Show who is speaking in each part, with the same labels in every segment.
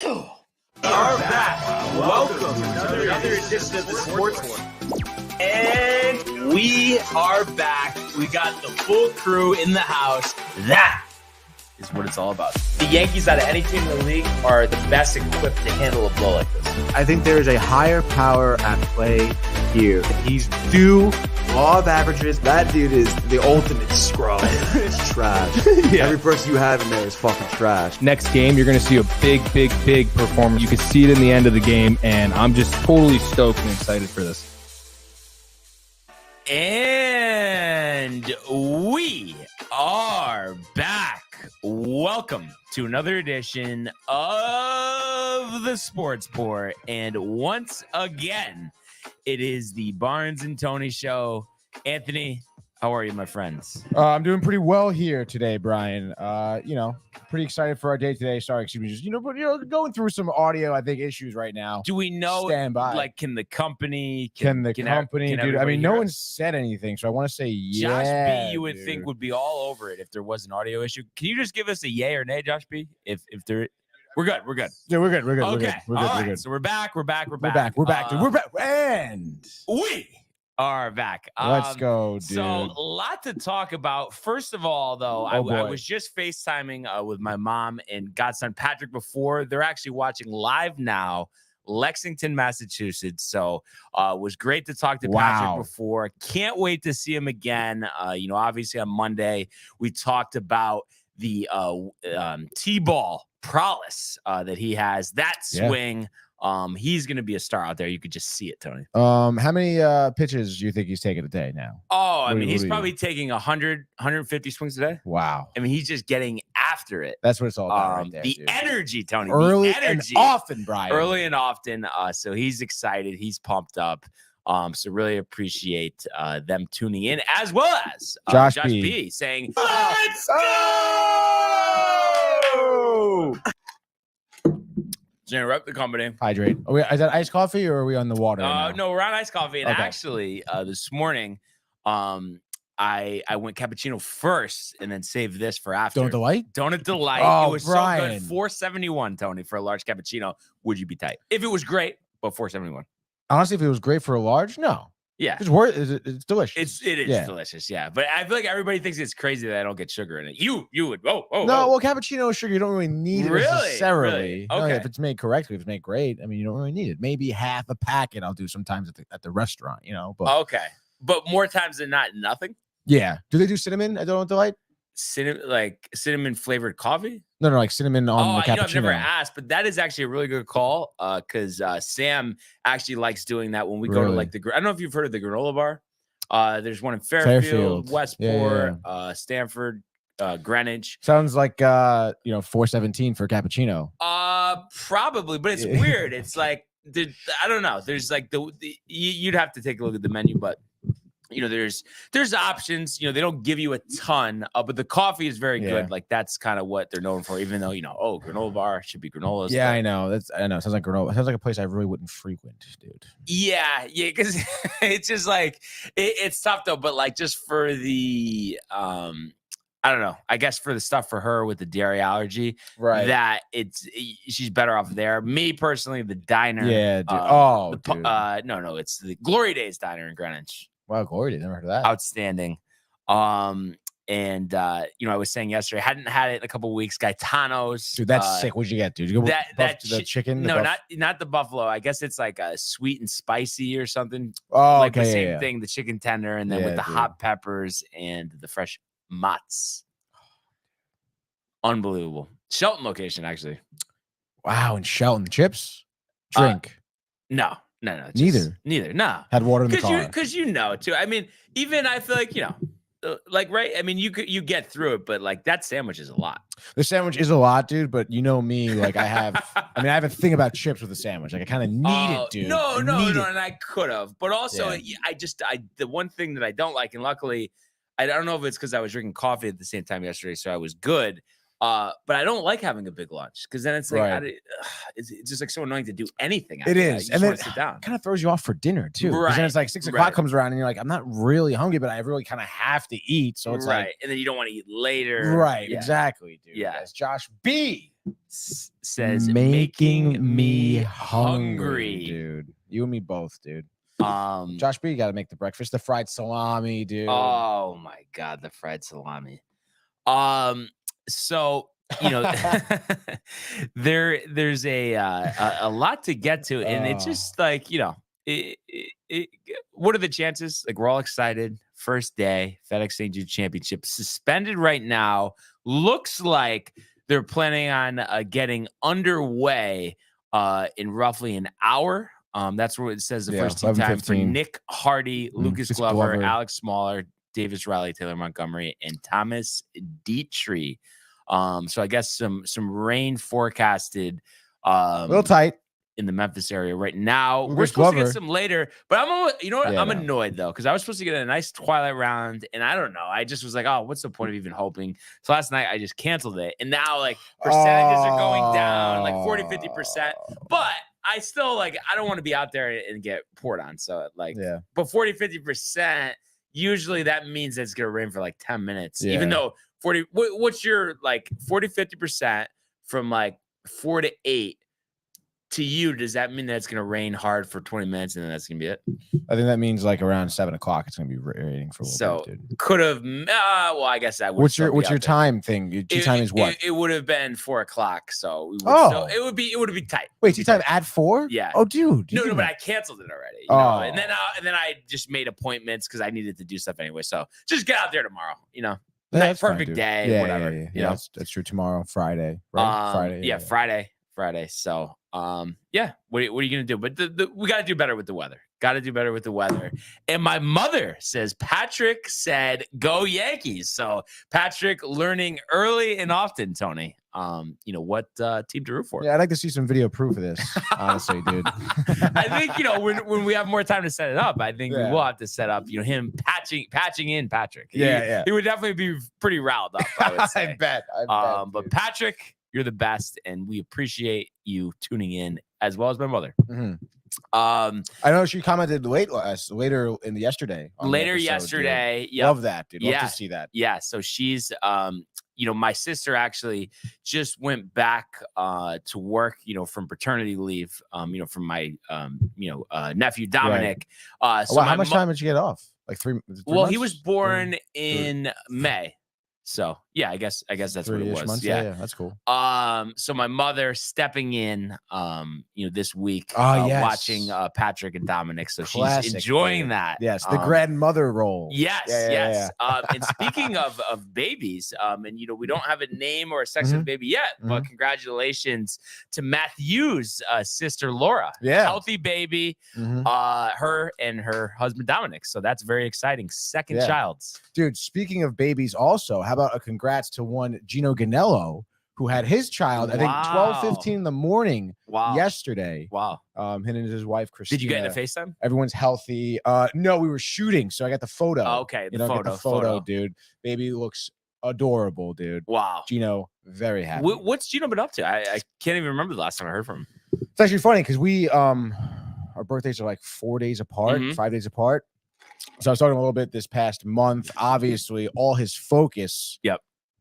Speaker 1: We are back. Welcome to another edition of the Sports War. And we are back. We got the full crew in the house. That is what it's all about. The Yankees, out of any team in the league, are the best equipped to handle a blow like this.
Speaker 2: I think there is a higher power at play here. He's due law of averages. That dude is the ultimate scrub. It's trash. Yeah. Every person you have in there is fucking trash.
Speaker 3: Next game, you're going to see a big performance. You can see it in the end of the game, and I'm just totally stoked and excited for this.
Speaker 1: And we are back. Welcome to another edition of the Sports Pour. And once again, it is the Barnes and Tony Show. Anthony, how are you, my friends?
Speaker 3: I'm doing pretty well here today, Brian. Pretty excited for our day today. Sorry, excuse me. Just, going through some audio, I think, issues right now.
Speaker 1: Do we know,
Speaker 3: Stand by.
Speaker 1: like, can the company,
Speaker 3: dude? I mean, no one said anything, so I want to say
Speaker 1: Josh
Speaker 3: yeah.
Speaker 1: B, you would think would be all over it if there was an audio issue. Can you just give us a yay or nay, Josh B? If there, we're good.
Speaker 3: Yeah, we're good.
Speaker 1: Okay.
Speaker 3: We're good.
Speaker 1: So we're back.
Speaker 3: We're back, dude. We're back. And
Speaker 1: we are back.
Speaker 3: Let's go, dude.
Speaker 1: So a lot to talk about. First of all, though, I was just FaceTiming with my mom and godson Patrick before. They're actually watching live now, Lexington, Massachusetts. So it was great to talk to Patrick before. Can't wait to see him again. Obviously on Monday, we talked about the T-ball prowess that he has. That swing. He's going to be a star out there. You could just see it, Tony.
Speaker 3: How many pitches do you think he's taking a day now?
Speaker 1: Oh, I mean, he's probably taking 100, 150 swings a day.
Speaker 3: Wow.
Speaker 1: I mean, he's just getting after it.
Speaker 3: That's what it's all about right there,
Speaker 1: the
Speaker 3: dude.
Speaker 1: energy, Tony.
Speaker 3: Early
Speaker 1: the energy.
Speaker 3: and often, Brian.
Speaker 1: Early and often. So he's excited. He's pumped up. So really appreciate them tuning in, as well as Josh B saying, "Let's go!" To interrupt the company.
Speaker 3: Hydrate. Is that iced coffee or are we on the water?
Speaker 1: No, we're on iced coffee. And
Speaker 3: okay.
Speaker 1: Actually, this morning, I went cappuccino first and then saved this for after.
Speaker 3: Donut Delight?
Speaker 1: Donut Delight.
Speaker 3: Oh,
Speaker 1: it was
Speaker 3: Brian.
Speaker 1: So good. $4.71, Tony, for a large cappuccino. Would you be tight? If it was great, but $4.71.
Speaker 3: Honestly, if it was great for a large, no.
Speaker 1: Yeah.
Speaker 3: It's delicious.
Speaker 1: It is delicious, yeah. But I feel like everybody thinks it's crazy that I don't get sugar in it. You would.
Speaker 3: Well, cappuccino sugar, you don't really need it necessarily.
Speaker 1: Really?
Speaker 3: No,
Speaker 1: okay.
Speaker 3: if it's made correctly, if it's made great, I mean, you don't really need it. Maybe half a packet I'll do sometimes at the restaurant, But
Speaker 1: okay. But more times than not, nothing?
Speaker 3: Yeah. Do they do cinnamon at Donut Delight?
Speaker 1: Cinnamon flavored coffee?
Speaker 3: No, like cinnamon on the cappuccino.
Speaker 1: I've never asked, but that is actually a really good call because Sam actually likes doing that when we go to like I don't know if you've heard of the granola bar. There's one in Fairfield. Westport, Stanford, Greenwich.
Speaker 3: Sounds like $4.17 for a cappuccino.
Speaker 1: Probably, but it's weird. It's like I don't know. There's like you'd have to take a look at the menu, but there's options. They don't give you a ton, but the coffee is very good. Like that's kind of what they're known for. Even though granola bar should be granolas.
Speaker 3: Yeah, I know. I know. It sounds like granola. It sounds like a place I really wouldn't frequent, dude.
Speaker 1: Yeah, because it's just like it's tough though. But like just for the I don't know. I guess for the stuff for her with the dairy allergy, right? That she's better off there. Me personally, the diner.
Speaker 3: Yeah. Dude.
Speaker 1: Dude. No, it's the Glory Days Diner in Greenwich.
Speaker 3: Wow, Glory Days. Never heard of that.
Speaker 1: Outstanding. I was saying yesterday, I hadn't had it in a couple of weeks. Gaetano's.
Speaker 3: Dude, that's sick. What'd you get, dude? You go the chicken?
Speaker 1: No, not the buffalo. I guess it's like a sweet and spicy or something.
Speaker 3: Oh,
Speaker 1: like
Speaker 3: okay.
Speaker 1: The same thing, the chicken tender, and then with the hot peppers and the fresh mozz. Unbelievable. Shelton location, actually.
Speaker 3: Wow, and Shelton chips? Drink.
Speaker 1: No.
Speaker 3: Neither.
Speaker 1: No.
Speaker 3: Had water in the car.
Speaker 1: Because too. I mean, even I feel like, right? I mean, you get through it, but like that sandwich is a lot.
Speaker 3: The sandwich is a lot, dude, but you know me, like I have a thing about chips with a sandwich. Like I kind of need it, dude.
Speaker 1: No, and I could have. But also, the one thing that I don't like, and luckily, I don't know if it's because I was drinking coffee at the same time yesterday, so I was good. But I don't like having a big lunch because then it's like it's just like so annoying to do anything.
Speaker 3: It is, and then
Speaker 1: sit down.
Speaker 3: Kind of throws you off for dinner too.
Speaker 1: Right.
Speaker 3: Then it's like 6 o'clock comes around, and you're like, I'm not really hungry, but I really kind of have to eat. So it's like,
Speaker 1: and then you don't want to eat later.
Speaker 3: Right. Yeah. Exactly, dude.
Speaker 1: Yeah.
Speaker 3: As Josh B
Speaker 1: says,
Speaker 3: making me hungry, dude. You and me both, dude. Josh B, you got to make the breakfast, the fried salami, dude.
Speaker 1: Oh my God, the fried salami. So there's a lot to get to, and it's just like what are the chances? Like, we're all excited. First day, FedEx St. Jude Championship suspended right now. Looks like they're planning on getting underway in roughly an hour. That's where it says the first team time for Nick Hardy, Lucas Glover, Alex Smaller, Davis Riley, Taylor Montgomery, and Thomas Dietrich. So I guess some rain forecasted.
Speaker 3: A little tight
Speaker 1: in the Memphis area right now. We're supposed to get some later, but I'm annoyed though, because I was supposed to get a nice twilight round, and I don't know. I just was like, oh, what's the point of even hoping? So last night I just canceled it, and now like percentages are going down like 40-50%. But I still I don't want to be out there and get poured on. So but 40-50%, usually that means that it's gonna rain for like 10 minutes, even though 40. What's your 40-50% from 4 to 8? To you, does that mean that it's going to rain hard for 20 minutes and then that's going to be it?
Speaker 3: I think that means around 7 o'clock it's going to be raining for a little bit, dude.
Speaker 1: Could have. Well, I guess that would.
Speaker 3: What's your time thing? Your tea time is what?
Speaker 1: It would have been 4 o'clock, so we would it would be tight.
Speaker 3: Wait, tea time at 4?
Speaker 1: Yeah.
Speaker 3: Oh, dude.
Speaker 1: No, but I canceled it already. You know? And then I just made appointments because I needed to do stuff anyway. So just get out there tomorrow. Perfect
Speaker 3: fine,
Speaker 1: day, whatever.
Speaker 3: Yeah, that's true. Tomorrow, Friday, right?
Speaker 1: Friday. So, what are you gonna do? But we got to do better with the weather. And my mother says Patrick said go Yankees. So Patrick learning early and often. Tony, what team to root for?
Speaker 3: Yeah, I'd like to see some video proof of this. Honestly, dude.
Speaker 1: I think when we have more time to set it up, I think we will have to set up him patching in Patrick. He would definitely be pretty riled up. I would say.
Speaker 3: I bet.
Speaker 1: But Patrick, you're the best, and we appreciate you tuning in, as well as my mother.
Speaker 3: Mm-hmm. I know she commented later in yesterday.
Speaker 1: Yesterday.
Speaker 3: Yep. Love that, dude. Love to see that.
Speaker 1: Yeah. So she's, my sister actually just went back to work, from paternity leave, from my, nephew Dominic.
Speaker 3: So how much time did you get off? Like 3 months?
Speaker 1: Well, he was born in May. So I guess that's what it was.
Speaker 3: Months? Yeah, that's cool.
Speaker 1: So my mother stepping in, this week, watching Patrick and Dominic. So she's enjoying that.
Speaker 3: Yes, the grandmother role.
Speaker 1: Yes. And speaking of babies, and we don't have a name or a sex of the baby yet, but congratulations to Matthew's sister Laura.
Speaker 3: Yeah,
Speaker 1: healthy baby. Her and her husband Dominic. So that's very exciting. Second child.
Speaker 3: Dude, speaking of babies, also, how about a congrats to one Gino Ganello, who had his child, I think 12:15 in the morning yesterday.
Speaker 1: Wow.
Speaker 3: Him and his wife, Christina.
Speaker 1: Did you get in a FaceTime?
Speaker 3: Everyone's healthy. No, we were shooting, so I got the photo.
Speaker 1: Oh, okay. The
Speaker 3: photo, dude. Baby looks adorable, dude.
Speaker 1: Wow.
Speaker 3: Gino, very happy.
Speaker 1: What's Gino been up to? I can't even remember the last time I heard from him.
Speaker 3: It's actually funny because we our birthdays are like 4 days apart, 5 days apart. So I was talking a little bit this past month. Obviously, all his focus,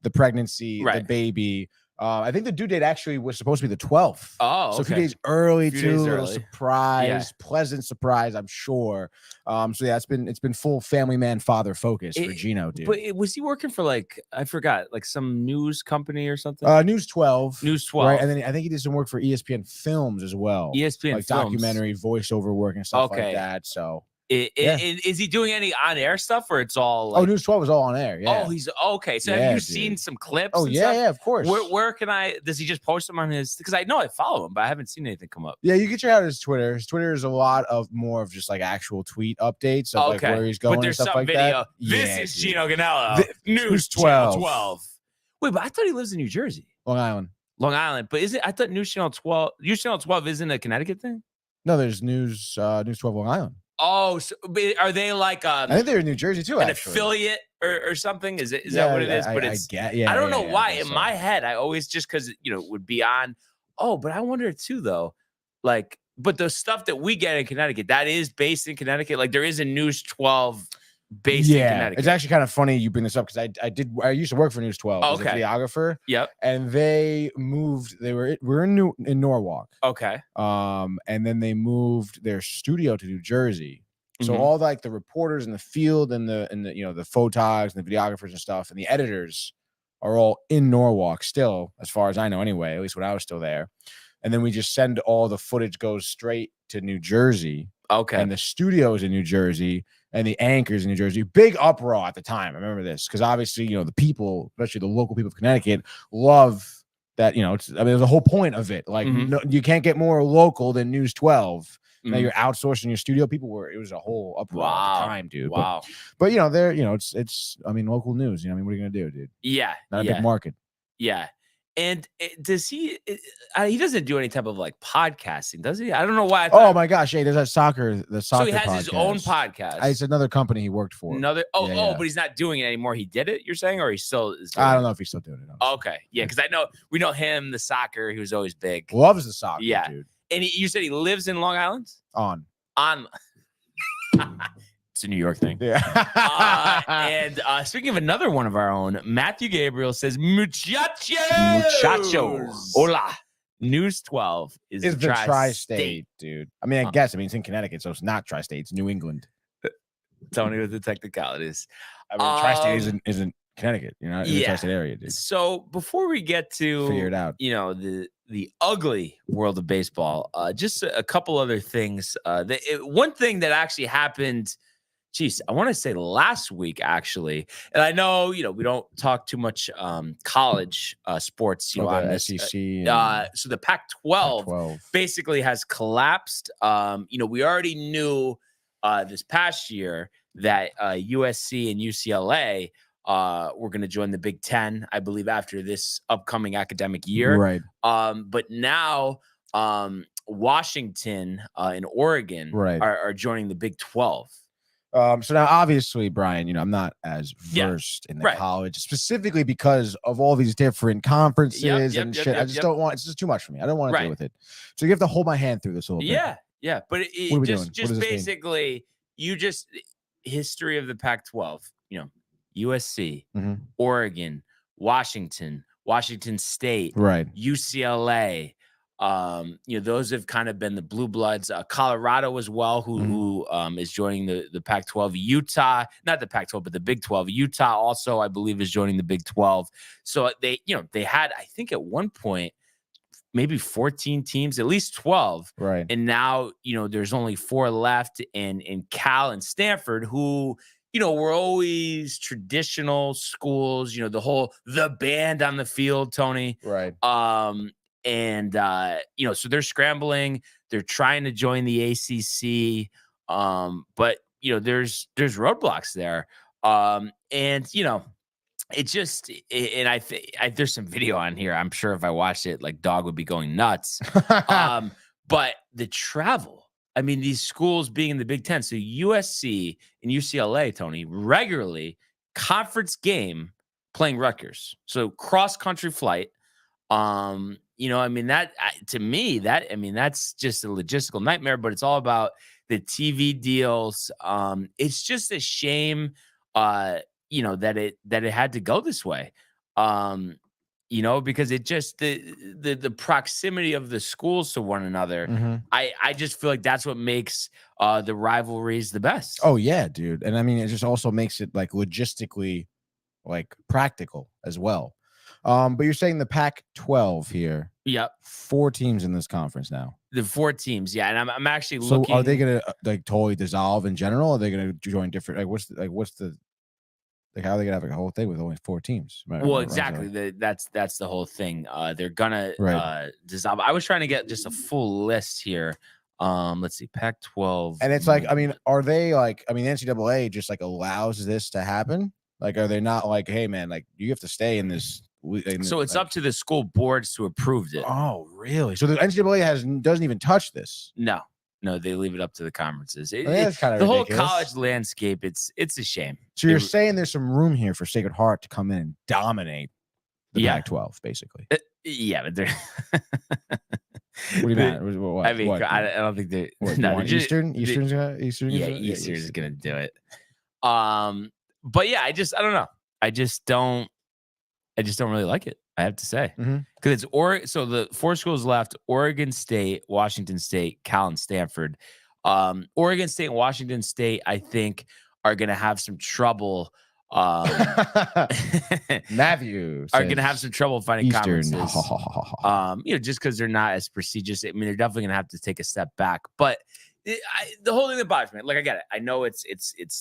Speaker 3: the pregnancy, the baby. I think the due date actually was supposed to be the 12th.
Speaker 1: Oh,
Speaker 3: so a few days early too. Little surprise, pleasant surprise, I'm sure. It's been full family man father focus for Gino, dude.
Speaker 1: But was he working for I forgot, some news company or something?
Speaker 3: News 12.
Speaker 1: News 12.
Speaker 3: Right, and then I think he did some work for ESPN Films as well.
Speaker 1: ESPN
Speaker 3: Films.
Speaker 1: documentary,
Speaker 3: voiceover work and stuff like that. So.
Speaker 1: Is he doing any on-air stuff, or it's all
Speaker 3: News 12 is all on air? Yeah.
Speaker 1: Oh, he's okay. So have you seen some clips?
Speaker 3: Oh, yeah, of course.
Speaker 1: Where can does he just post them on his? Because I know I follow him, but I haven't seen anything come up.
Speaker 3: Yeah, you can check out his Twitter. His Twitter is a lot of more of just actual tweet updates of where he's going,
Speaker 1: but there's
Speaker 3: and stuff
Speaker 1: some
Speaker 3: like
Speaker 1: video.
Speaker 3: that.
Speaker 1: This is Gino Ganello. News 12. Wait, but I thought he lives in New Jersey.
Speaker 3: Long Island.
Speaker 1: But I thought News Channel 12. News Channel 12 isn't a Connecticut thing?
Speaker 3: No, there's News 12 Long Island.
Speaker 1: Oh, so are they I
Speaker 3: think they're in New Jersey too.
Speaker 1: An affiliate or something? Is that what it is? But I don't know why. In my head, I always just because it would be on. Oh, but I wonder too though, like, but the stuff that we get in Connecticut that is based in Connecticut. Like there is a News 12 based in Connecticut.
Speaker 3: It's actually kind of funny you bring this up because I used to work for News 12 as a videographer.
Speaker 1: Yep.
Speaker 3: And they moved. We're in Norwalk.
Speaker 1: Okay.
Speaker 3: And then they moved their studio to New Jersey. So all like the reporters in the field and the the photogs and the videographers and stuff and the editors are all in Norwalk still, as far as I know anyway, at least when I was still there. And then we just send all the footage goes straight to New Jersey.
Speaker 1: Okay.
Speaker 3: And the studios in New Jersey and the anchors in New Jersey, big uproar at the time. I remember this because obviously, the people, especially the local people of Connecticut, love that, there's the whole point of it. Like, no, you can't get more local than News 12. Now you're outsourcing your studio. It was a whole uproar at the time, dude.
Speaker 1: Wow.
Speaker 3: But they're, it's local news. What are you going to do, dude?
Speaker 1: Yeah.
Speaker 3: Not a big market.
Speaker 1: Yeah. And does he doesn't do any type of like podcasting, does he? I don't know why.
Speaker 3: Oh my gosh. Hey, there's that soccer.
Speaker 1: So he has his own podcast.
Speaker 3: It's another company he worked for.
Speaker 1: But he's not doing it anymore. He did it, you're saying, or he still is doing
Speaker 3: I don't know if he's still doing it.
Speaker 1: Okay. Yeah. Cause we know him, the soccer. He was always big.
Speaker 3: Loves the soccer, dude.
Speaker 1: And you said he lives in Long Island?
Speaker 3: On.
Speaker 1: It's a New York thing.
Speaker 3: Yeah.
Speaker 1: And speaking of another one of our own, Matthew Gabriel says, Muchachos. Hola. News 12 is the tri-state,
Speaker 3: dude. I guess. It's in Connecticut, so it's not tri-state. It's New England.
Speaker 1: Tony with the technicalities.
Speaker 3: Tri-state isn't Connecticut, in the tri-state area, dude.
Speaker 1: So before we get to
Speaker 3: figure it out,
Speaker 1: the ugly world of baseball, just a couple other things. One thing that actually happened, I want to say last week, actually, and I know we don't talk too much college sports, on this
Speaker 3: SEC.
Speaker 1: So the Pac-12 basically has collapsed. We already knew this past year that USC and UCLA we're going to join the Big Ten, I believe, after this upcoming academic year.
Speaker 3: Right.
Speaker 1: But now Washington and Oregon are joining the Big 12.
Speaker 3: So now, obviously, Brian, I'm not as versed in the college, specifically because of all these different conferences and shit. I just don't want. It's just too much for me. I don't want to deal with it. So you have to hold my hand through this a little bit.
Speaker 1: Yeah. But just basically, history of the Pac-12. USC, Oregon, Washington State, UCLA. Those have kind of been the blue bloods. Colorado as well, who is joining the Pac-12. Utah, not the Pac-12, but the Big 12. Utah also, I believe, is joining the Big 12. So they had, I think, at one point maybe 14 teams, at least 12.
Speaker 3: Right.
Speaker 1: And now, there's only 4 left, and Cal and Stanford, who we're always traditional schools, the band on the field, Tony.
Speaker 3: Right.
Speaker 1: So they're scrambling. They're trying to join the ACC. But there's roadblocks there. It just, and I there's some video on here. I'm sure if I watched it, like dog would be going nuts. But the travel, these schools being in the Big Ten, so USC and UCLA, Tony, regularly conference game playing Rutgers. So cross-country flight. That to me, that's just a logistical nightmare, but it's all about the TV deals. It's just a shame, that it had to go this way. Because it just the proximity of the schools to one another. I just feel like that's what makes the rivalries the best.
Speaker 3: Oh yeah, dude. And it just also makes it like logistically like practical as well. But you're saying the Pac-12 here.
Speaker 1: Yep.
Speaker 3: 4 teams in this conference now.
Speaker 1: The 4 teams, yeah. And I'm actually looking.
Speaker 3: So are they gonna totally dissolve in general? Or are they gonna join different? What's the how are they gonna have a whole thing with only 4 teams?
Speaker 1: Well, exactly. That's the whole thing. They're gonna dissolve. I was trying to get just a full list here. Let's see, Pac-12.
Speaker 3: And it's like, are they like? The NCAA just like allows this to happen. Like, are they not like, hey man, like you have to stay in this?
Speaker 1: So it's up to the school boards to approve it.
Speaker 3: Oh, really? So the NCAA doesn't even touch this?
Speaker 1: No. No, they leave it up to the conferences.
Speaker 3: That's kind of
Speaker 1: the
Speaker 3: ridiculous.
Speaker 1: whole college landscape. It's a shame.
Speaker 3: So you're saying there's some room here for Sacred Heart to come in and dominate the Pac-12, basically.
Speaker 1: Yeah, but they're.
Speaker 3: What do you mean? What?
Speaker 1: I mean, I don't think they're.
Speaker 3: No, Eastern. Eastern
Speaker 1: Yeah, Eastern is gonna do it. But yeah, I don't know. I just don't really like it. I have to say, because it's Oregon. So the 4 schools left: Oregon State, Washington State, Cal, and Stanford. Oregon State and Washington State, I think, are going to have some trouble.
Speaker 3: Matthew
Speaker 1: are going to have some trouble finding
Speaker 3: Eastern.
Speaker 1: Conferences. Just because they're not as prestigious. I mean, they're definitely going to have to take a step back. But the whole thing that bothers me, like, I get it. I know it's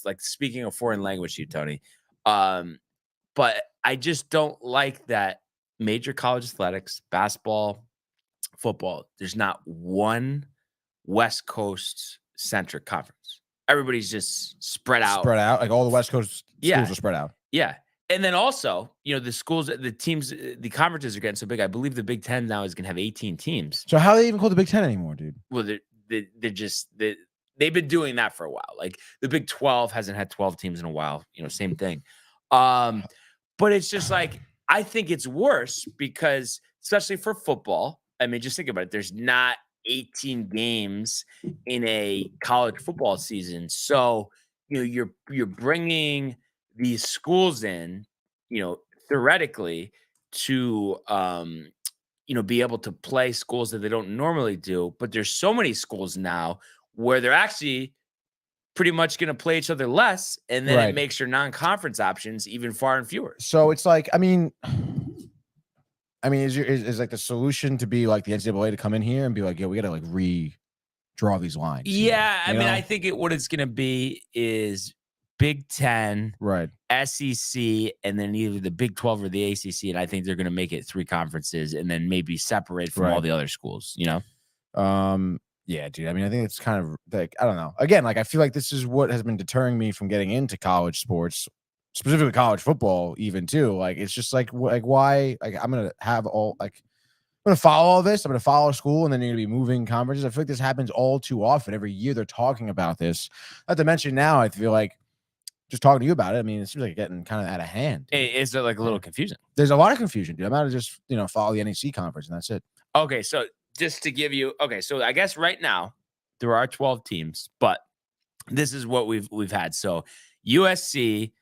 Speaker 1: like speaking a foreign language to you, Tony. But I just don't like that major college athletics, basketball, football, there's not one West Coast centric conference. Everybody's just spread out.
Speaker 3: Like all the West Coast schools are spread out.
Speaker 1: Yeah. And then also, the schools, the teams, the conferences are getting so big. I believe the Big Ten now is going to have 18 teams.
Speaker 3: So how are they even called the Big Ten anymore, dude?
Speaker 1: Well, they've been doing that for a while. Like the Big 12 hasn't had 12 teams in a while. Same thing. But it's just like, I think it's worse because, especially for football, I mean, just think about it. There's not 18 games in a college football season. So, you're bringing these schools in, theoretically to, be able to play schools that they don't normally do. But there's so many schools now where they're actually pretty much going to play each other less, and then it makes your non-conference options even far and fewer.
Speaker 3: So it's like, I mean, is like the solution to be like the NCAA to come in here and be like, we got to like redraw these lines.
Speaker 1: Yeah, I mean, I think what it's going to be is Big Ten, SEC, and then either the Big 12 or the ACC, and I think they're going to make it 3 conferences, and then maybe separate from all the other schools.
Speaker 3: Yeah, dude. I mean, I think it's kind of like, I don't know. Again, like, I feel like this is what has been deterring me from getting into college sports, specifically college football, even too. Like, it's just like why? Like, I'm gonna follow all this. I'm gonna follow school, and then you're gonna be moving conferences. I feel like this happens all too often. Every year they're talking about this. Not to mention now, I feel like just talking to you about it. I mean, it seems like getting kind of out of hand.
Speaker 1: Is it like a little confusing?
Speaker 3: There's a lot of confusion, dude. I'm out of just follow the NEC conference, and that's it.
Speaker 1: Okay, so. Just to give you, so I guess right now there are 12 teams, but this is what we've had. So USC,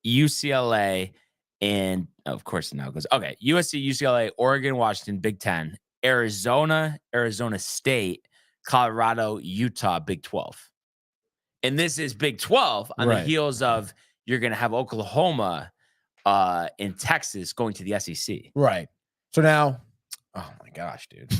Speaker 1: UCLA, and of course now it goes. Okay, USC, UCLA, Oregon, Washington, Big Ten, Arizona, Arizona State, Colorado, Utah, Big 12. And this is Big 12 on the heels of you're going to have Oklahoma and Texas going to the SEC.
Speaker 3: Right. So now. Oh my gosh, dude!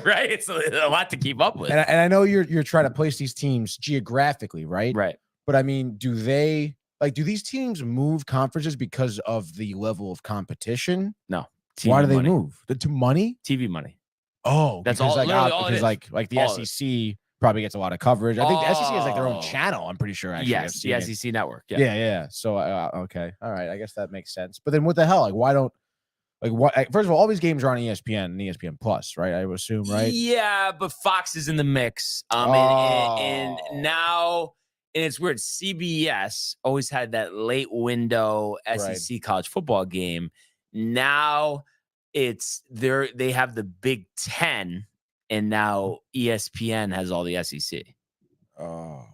Speaker 1: Right, it's a lot to keep up with.
Speaker 3: And I know you're trying to place these teams geographically, right?
Speaker 1: Right.
Speaker 3: But I mean, do these teams move conferences because of the level of competition?
Speaker 1: No.
Speaker 3: Why do they move? To money?
Speaker 1: TV money.
Speaker 3: Oh,
Speaker 1: that's all. All
Speaker 3: like the SEC probably gets a lot of coverage. I think the SEC has like their own channal. I'm pretty sure. Actually,
Speaker 1: yes, the SEC network.
Speaker 3: Yeah. So okay, all right. I guess that makes sense. But then what the hell? Like, why don't? Like what? First of all these games are on ESPN and ESPN Plus, right? I would assume, right?
Speaker 1: Yeah, but Fox is in the mix. And now, and it's weird. CBS always had that late window SEC college football game. Now it's they have the Big Ten, and now ESPN has all the SEC.
Speaker 3: Oh,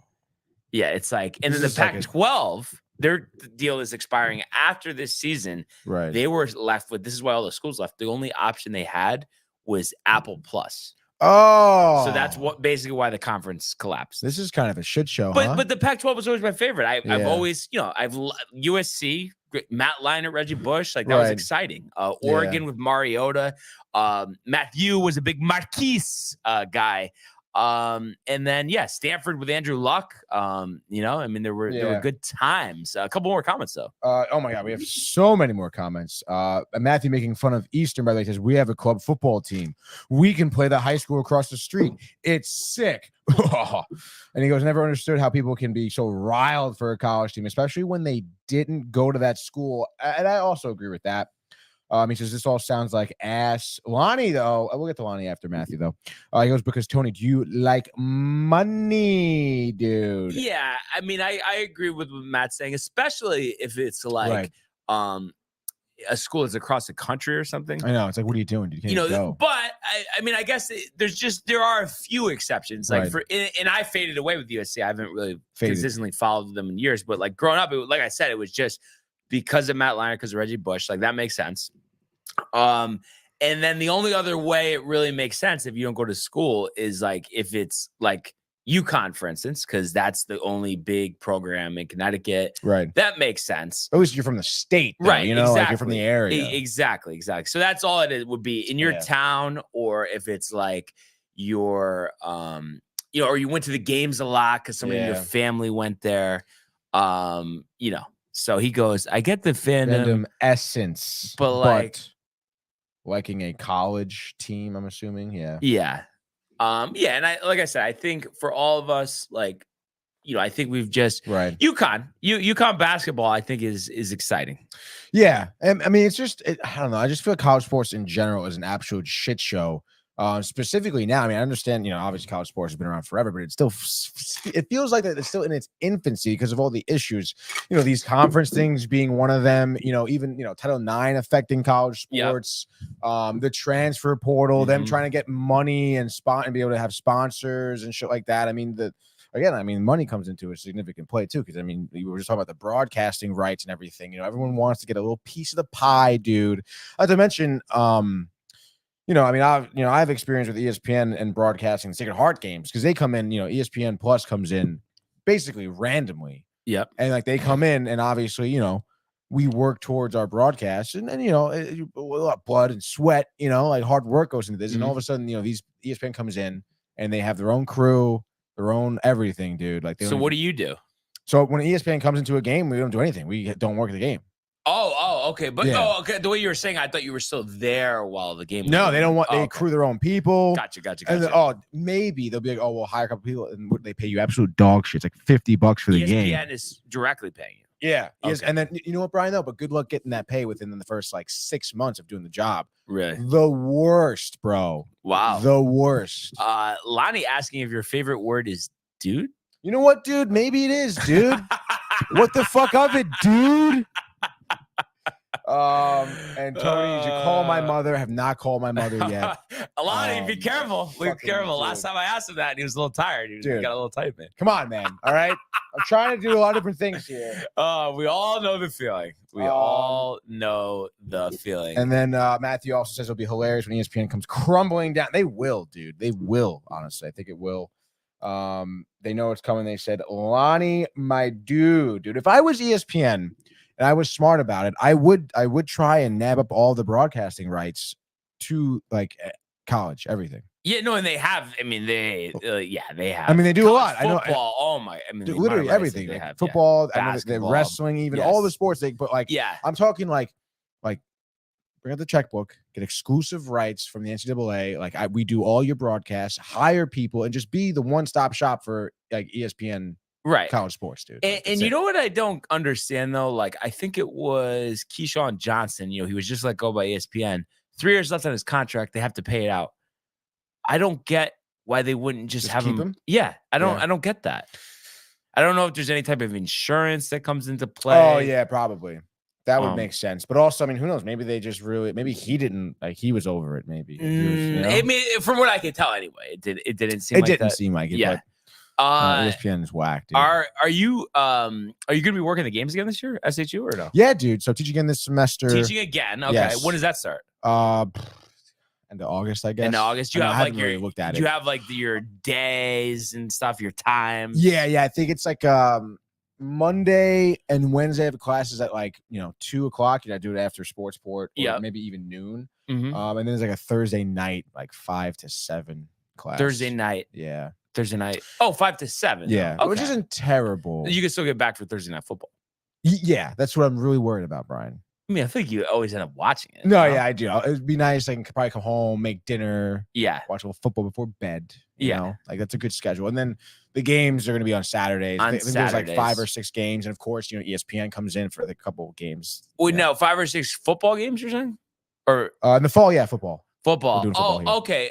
Speaker 1: yeah, it's like, and then the Pac-12. Their deal is expiring after this season.
Speaker 3: Right.
Speaker 1: They were left with, this is why all the schools left. The only option they had was Apple Plus.
Speaker 3: Oh.
Speaker 1: So that's basically why the conference collapsed.
Speaker 3: This is kind of a shit show,
Speaker 1: But the Pac-12 was always my favorite. I've always, I've USC, Matt Leinart, Reggie Bush, like that was exciting. Oregon with Mariota. Matthew was a big Marquise guy. And then Stanford with Andrew Luck. I mean, there were good times. A couple more comments though.
Speaker 3: Oh my god, we have so many more comments. Matthew making fun of Eastern, by the way, says we have a club football team. We can play the high school across the street. It's sick. And he goes, never understood how people can be so riled for a college team, especially when they didn't go to that school. And I also agree with that. He says this all sounds like ass. Lonnie, though, we'll get to Lonnie after Matthew, though. He goes, because Tony, do you like money, dude?
Speaker 1: Yeah, I mean, I agree with what Matt's saying, especially if it's like a school that's across the country or something.
Speaker 3: I know. It's like, what are you doing? You can't go.
Speaker 1: But I mean, I guess there are a few exceptions. Like and I faded away with USC. I haven't really consistently followed them in years. But like growing up, like I said, it was just because of Matt Leinart, because of Reggie Bush. Like that makes sense. And then the only other way it really makes sense if you don't go to school is like if it's like UConn, for instance, because that's the only big program in Connecticut.
Speaker 3: Right.
Speaker 1: That makes sense.
Speaker 3: At least you're from the state, though,
Speaker 1: right?
Speaker 3: You know, like you're from the area.
Speaker 1: Exactly. So that's all it would be in your town, or if it's like your, or you went to the games a lot because somebody in your family went there, So he goes, I get the fandom
Speaker 3: essence,
Speaker 1: but
Speaker 3: liking a college team, I'm assuming.
Speaker 1: Yeah. And like I said, I think for all of us, like, I think we've just UConn basketball, I think is exciting.
Speaker 3: Yeah. And I mean, it's just, I don't know. I just feel like college sports in general is an absolute shit show. Specifically now, I mean, I understand, obviously college sports has been around forever, but it feels like that it's still in its infancy because of all the issues, these conference things being one of them, even, Title IX affecting college sports, the transfer portal, them trying to get money and be able to have sponsors and shit like that. I mean, money comes into a significant play too. Cause we were just talking about the broadcasting rights and everything, everyone wants to get a little piece of the pie, dude. Not to mention, I've experience with ESPN and broadcasting Sacred Heart games because they come in, ESPN Plus comes in basically randomly.
Speaker 1: Yep.
Speaker 3: And like they come in and obviously, we work towards our broadcast and a lot of blood and sweat, like hard work goes into this. And all of a sudden, these ESPN comes in and they have their own crew, their own everything, dude. Like,
Speaker 1: so what do you do?
Speaker 3: So when ESPN comes into a game, we don't do anything. We don't work the game.
Speaker 1: Oh, okay. But okay. The way you were saying, I thought you were still there while the game was
Speaker 3: No, they don't want they crew their own people.
Speaker 1: Gotcha.
Speaker 3: And maybe they'll be like, we'll hire a couple people and they pay you absolute dog shit. It's like $50 for the game.
Speaker 1: ESPN is directly paying you.
Speaker 3: Yeah. Okay. And then you know what, Brian, though? But good luck getting that pay within the first like 6 months of doing the job.
Speaker 1: Really?
Speaker 3: The worst, bro.
Speaker 1: Wow.
Speaker 3: The worst.
Speaker 1: Lonnie asking if your favorite word is dude.
Speaker 3: You know what, dude? Maybe it is, dude. What the fuck of it, dude? And Tony, did you call my mother? I have not called my mother yet.
Speaker 1: Lonnie, be careful. Be careful. Last time I asked him that, and he was a little tired. He got a little tight, man.
Speaker 3: Come on, man. All right. I'm trying to do a lot of different things here.
Speaker 1: We all know the feeling. We all know the feeling.
Speaker 3: And then Matthew also says it'll be hilarious when ESPN comes crumbling down. They will, dude. They will, honestly. I think it will. They know it's coming. They said, Lonnie, my dude. If I was ESPN and I was smart about it, I would try and nab up all the broadcasting rights to like college, everything.
Speaker 1: Yeah, no, and they have. I mean, they have.
Speaker 3: I mean, they do a lot.
Speaker 1: Football,
Speaker 3: I know.
Speaker 1: Oh my! I mean,
Speaker 3: dude, literally everything.
Speaker 1: They have
Speaker 3: football, basketball, wrestling, even all the sports. I'm talking like bring out the checkbook, get exclusive rights from the NCAA. Like we do all your broadcasts, hire people, and just be the one-stop shop for like ESPN.
Speaker 1: Right.
Speaker 3: College sports, dude.
Speaker 1: And you know what I don't understand, though? Like, I think it was Keyshawn Johnson. He was just let go by ESPN. 3 years left on his contract. They have to pay it out. I don't get why they wouldn't just have him. Yeah. I don't get that. I don't know if there's any type of insurance that comes into play.
Speaker 3: Oh, yeah, probably. That would make sense. But also, I mean, who knows? Maybe they just maybe he didn't, like, he was over it, maybe.
Speaker 1: I mean, from what I could tell anyway, it didn't seem like that.
Speaker 3: It didn't seem like it,
Speaker 1: yeah.
Speaker 3: ESPN is whack, dude.
Speaker 1: Are you going to be working the games again this year, SHU, or no?
Speaker 3: Yeah, dude. So teaching again this semester.
Speaker 1: Teaching again. Okay. Yes. When does that start?
Speaker 3: End of August, I guess.
Speaker 1: End of August. You have like your days and stuff, your times.
Speaker 3: Yeah. I think it's like Monday and Wednesday I have classes at 2 o'clock. You do it after sports port, or maybe even noon.
Speaker 1: Mm-hmm.
Speaker 3: And then there's like a Thursday night, like 5 to 7 class.
Speaker 1: Thursday night.
Speaker 3: Yeah.
Speaker 1: Thursday night. Oh, 5 to 7.
Speaker 3: Yeah. Okay. Which isn't terrible.
Speaker 1: You can still get back for Thursday night football.
Speaker 3: Yeah. That's what I'm really worried about, Brian.
Speaker 1: I mean, I think you always end up watching it.
Speaker 3: No, yeah, I do. It'd be nice. I can probably come home, make dinner.
Speaker 1: Yeah.
Speaker 3: Watch a little football before bed. You know? Like, that's a good schedule. And then the games are going to be on Saturdays. I think there's like 5 or 6 games. And of course, ESPN comes in for the couple of games.
Speaker 1: Wait, no, 5 or 6 football games, you're saying? Or
Speaker 3: in the fall, yeah, football.
Speaker 1: Football. Okay.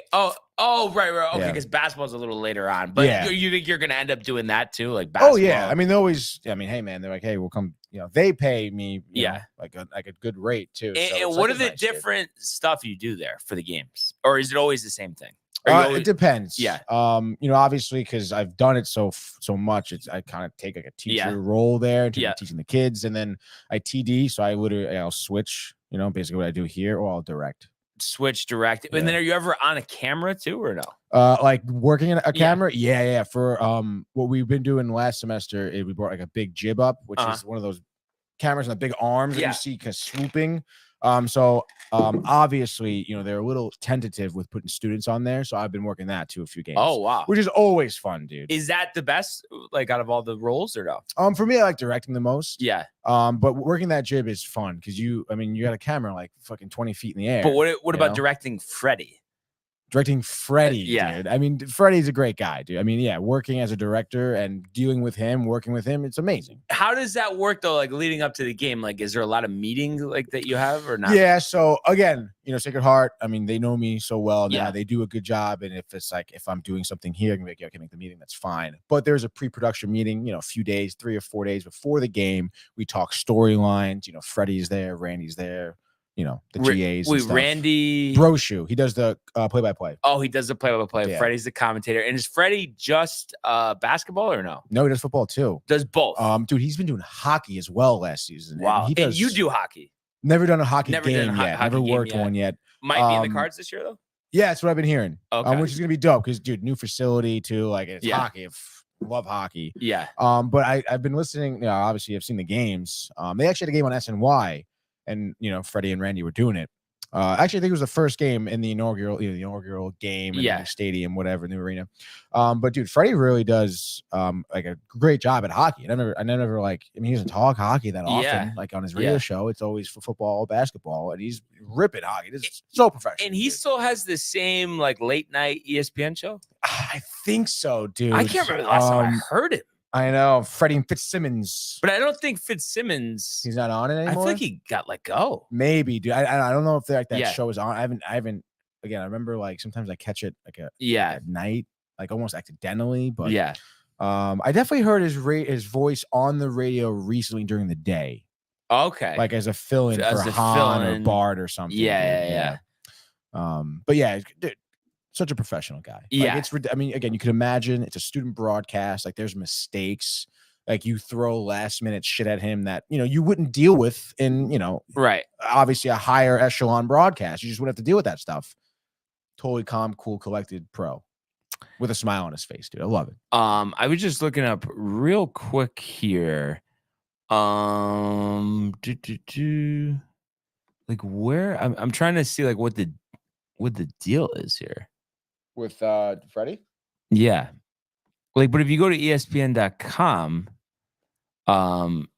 Speaker 1: Right. Okay, because basketball's a little later on. But you think you're gonna end up doing that too, like basketball?
Speaker 3: Oh yeah. I mean, they always. I mean, hey man, they're like, hey, we'll come. They pay me. You know, like a good rate too.
Speaker 1: And what are the different stuff you do there for the games, or is it always the same thing?
Speaker 3: It depends.
Speaker 1: Yeah.
Speaker 3: Obviously, because I've done it so much, I kind of take like a teacher role there, teaching the kids, and then I TD. So I'll switch. Basically what I do here, or I'll direct.
Speaker 1: Switch direct. And then are you ever on a camera too, or no?
Speaker 3: Like working in a camera? Yeah. For what we've been doing last semester, we brought like a big jib up, which is one of those cameras and the big arms that you see swooping. Obviously, they're a little tentative with putting students on there. So I've been working that too a few games.
Speaker 1: Oh, wow.
Speaker 3: Which is always fun, dude.
Speaker 1: Is that the best, like, out of all the roles or no?
Speaker 3: For me, I like directing the most.
Speaker 1: Yeah.
Speaker 3: But working that jib is fun because you got a camera like fucking 20 feet in the air.
Speaker 1: But what about directing Freddie?
Speaker 3: Directing Freddie, dude. I mean, Freddie's a great guy, dude. I mean, working as a director and working with him, it's amazing.
Speaker 1: How does that work though? Like leading up to the game, like is there a lot of meetings like that you have or not?
Speaker 3: Yeah. So again, Sacred Heart. I mean, they know me so well now. They do a good job. And if I'm doing something here, I can make the meeting. That's fine. But there's a pre-production meeting. A few days, 3 or 4 days before the game, we talk storylines. Freddie's there, Randy's there. The GAs.
Speaker 1: Wait, Randy
Speaker 3: Brochu. He does the play-by-play.
Speaker 1: Oh, he does the play-by-play. Yeah. Freddie's the commentator. And is Freddie just basketball or no?
Speaker 3: No, he does football too.
Speaker 1: Does both.
Speaker 3: Dude, he's been doing hockey as well last season.
Speaker 1: Wow. And you do hockey?
Speaker 3: Never done a hockey game yet. Never worked one yet.
Speaker 1: Might be in the cards this year though.
Speaker 3: Yeah, that's what I've been hearing.
Speaker 1: Okay.
Speaker 3: Which is gonna be dope because, dude, new facility too. Like it's hockey. Love hockey.
Speaker 1: Yeah.
Speaker 3: But I've been listening. Obviously, I've seen the games. They actually had a game on SNY. And Freddie and Randy were doing it. Actually, I think it was the first game in the inaugural game in the stadium, whatever, in the arena. But dude, Freddie really does like a great job at hockey. I never like. I mean, he doesn't talk hockey that often. Like on his radio show, it's always for football, basketball, and he's ripping hockey. This is so professional.
Speaker 1: And he still has the same like late night ESPN show.
Speaker 3: I think so, dude.
Speaker 1: I can't remember the last time I heard it.
Speaker 3: I know Freddie and Fitzsimmons,
Speaker 1: but I don't think Fitzsimmons.
Speaker 3: He's not on it anymore.
Speaker 1: I think he got let go.
Speaker 3: Maybe, dude. I don't know if that show is on. I haven't. Again, I remember like sometimes I catch it like at night, like almost accidentally. But I definitely heard his voice on the radio recently during the day.
Speaker 1: Okay,
Speaker 3: like as a fill-in for Han or Bart or something.
Speaker 1: Yeah.
Speaker 3: But yeah, dude. Such a professional guy.
Speaker 1: Yeah.
Speaker 3: I mean, again, you could imagine it's a student broadcast. Like there's mistakes. Like you throw last minute shit at him that, you wouldn't deal with in,
Speaker 1: right.
Speaker 3: Obviously a higher echelon broadcast. You just wouldn't have to deal with that stuff. Totally calm, cool, collected pro with a smile on his face, dude. I love it.
Speaker 1: I was just looking up real quick here. Like where I'm trying to see like what the deal is here.
Speaker 3: With Freddie?
Speaker 1: Yeah. Like, but if you go to ESPN.com,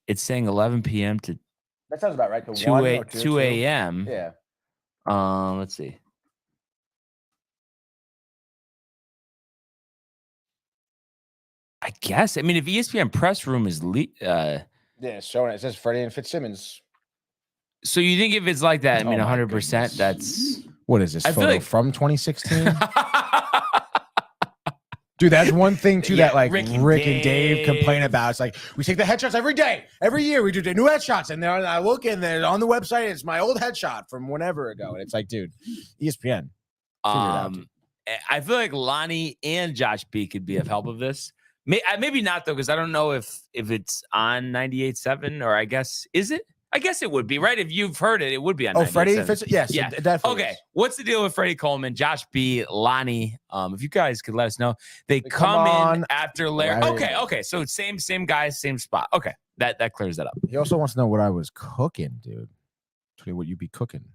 Speaker 1: it's saying 11 p.m. to
Speaker 3: that sounds about right.
Speaker 1: 2 a.m.
Speaker 3: Yeah.
Speaker 1: Let's see. I guess. I mean, if ESPN press room is
Speaker 3: it's showing it. It says Freddie and Fitzsimmons.
Speaker 1: So you think if it's like that, I mean, 100%, that's
Speaker 3: what is this photo from 2016? Dude, that's one thing too that like Rick and Dave complain about. It's like we take the headshots every day, every year. We do the new headshots, and I look in there on the website. It's my old headshot from whenever ago, and it's like, dude, ESPN.
Speaker 1: I feel like Lonnie and Josh B could be of help of this. Maybe not though, because I don't know if it's on 98.7 or I guess is it. I guess it would be, right? If you've heard it, it would be on.
Speaker 3: Oh, Freddie Fitz, yes,
Speaker 1: yeah,
Speaker 3: definitely.
Speaker 1: Okay, what's the deal with Freddie Coleman, Josh B, Lonnie? If you guys could let us know, they come in after Larry. Right. Okay, so same guys, same spot. Okay, that clears that up.
Speaker 3: He also wants to know what I was cooking, dude. Tell me what you be cooking.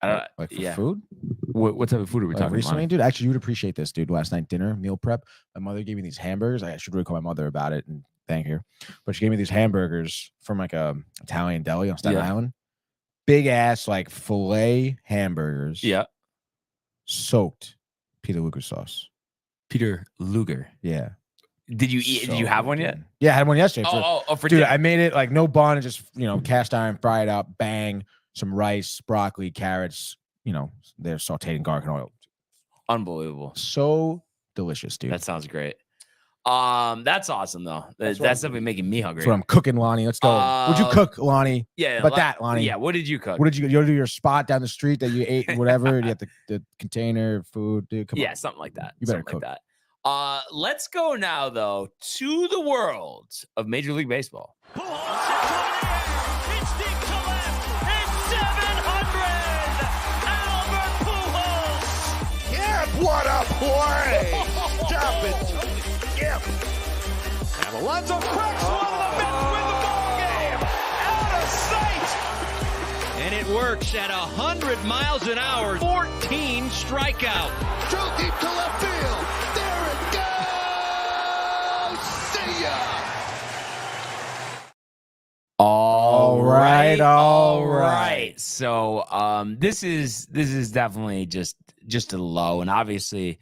Speaker 3: Like for food?
Speaker 1: What type of food are we talking
Speaker 3: recently,
Speaker 1: about?
Speaker 3: Dude? Actually, you would appreciate this, dude. Last night dinner, meal prep. My mother gave me these hamburgers. I should really call my mother about it and thank her. But she gave me these hamburgers from like a Italian deli on Staten Island. Big ass like filet hamburgers.
Speaker 1: Yeah.
Speaker 3: Soaked Peter Luger sauce.
Speaker 1: Peter Luger.
Speaker 3: Yeah.
Speaker 1: Did you eat? Did you have one yet?
Speaker 3: Yeah, I had one yesterday.
Speaker 1: For
Speaker 3: dude, I made it like no bun, just cast iron, fry it up, bang. some rice, broccoli, carrots. They're sauteed in garlic and oil.
Speaker 1: Unbelievable.
Speaker 3: So delicious, dude.
Speaker 1: That sounds great. That's awesome though. That's definitely making me hungry.
Speaker 3: That's what I'm cooking, Lonnie. Let's go. What'd you cook, Lonnie?
Speaker 1: Yeah.
Speaker 3: About that, Lonnie.
Speaker 1: Yeah. What did you cook?
Speaker 3: What did you do? Your spot down the street that you ate, whatever. You have the container food, dude. Come on.
Speaker 1: Something like that.
Speaker 3: You better
Speaker 1: something
Speaker 3: cook.
Speaker 1: Like that. Let's go now though to the world of Major League Baseball.
Speaker 4: It's deep to left. It's 700. Albert Pujols.
Speaker 5: Yeah, what a play! Stop it. Yep. And Lorenzen cracks one. The Mets win the ball game. Out of sight.
Speaker 4: And it works at 100 miles an hour. 14 strikeout.
Speaker 5: Too deep to left field. There it goes. See ya.
Speaker 1: All right. So this is definitely just a low, and obviously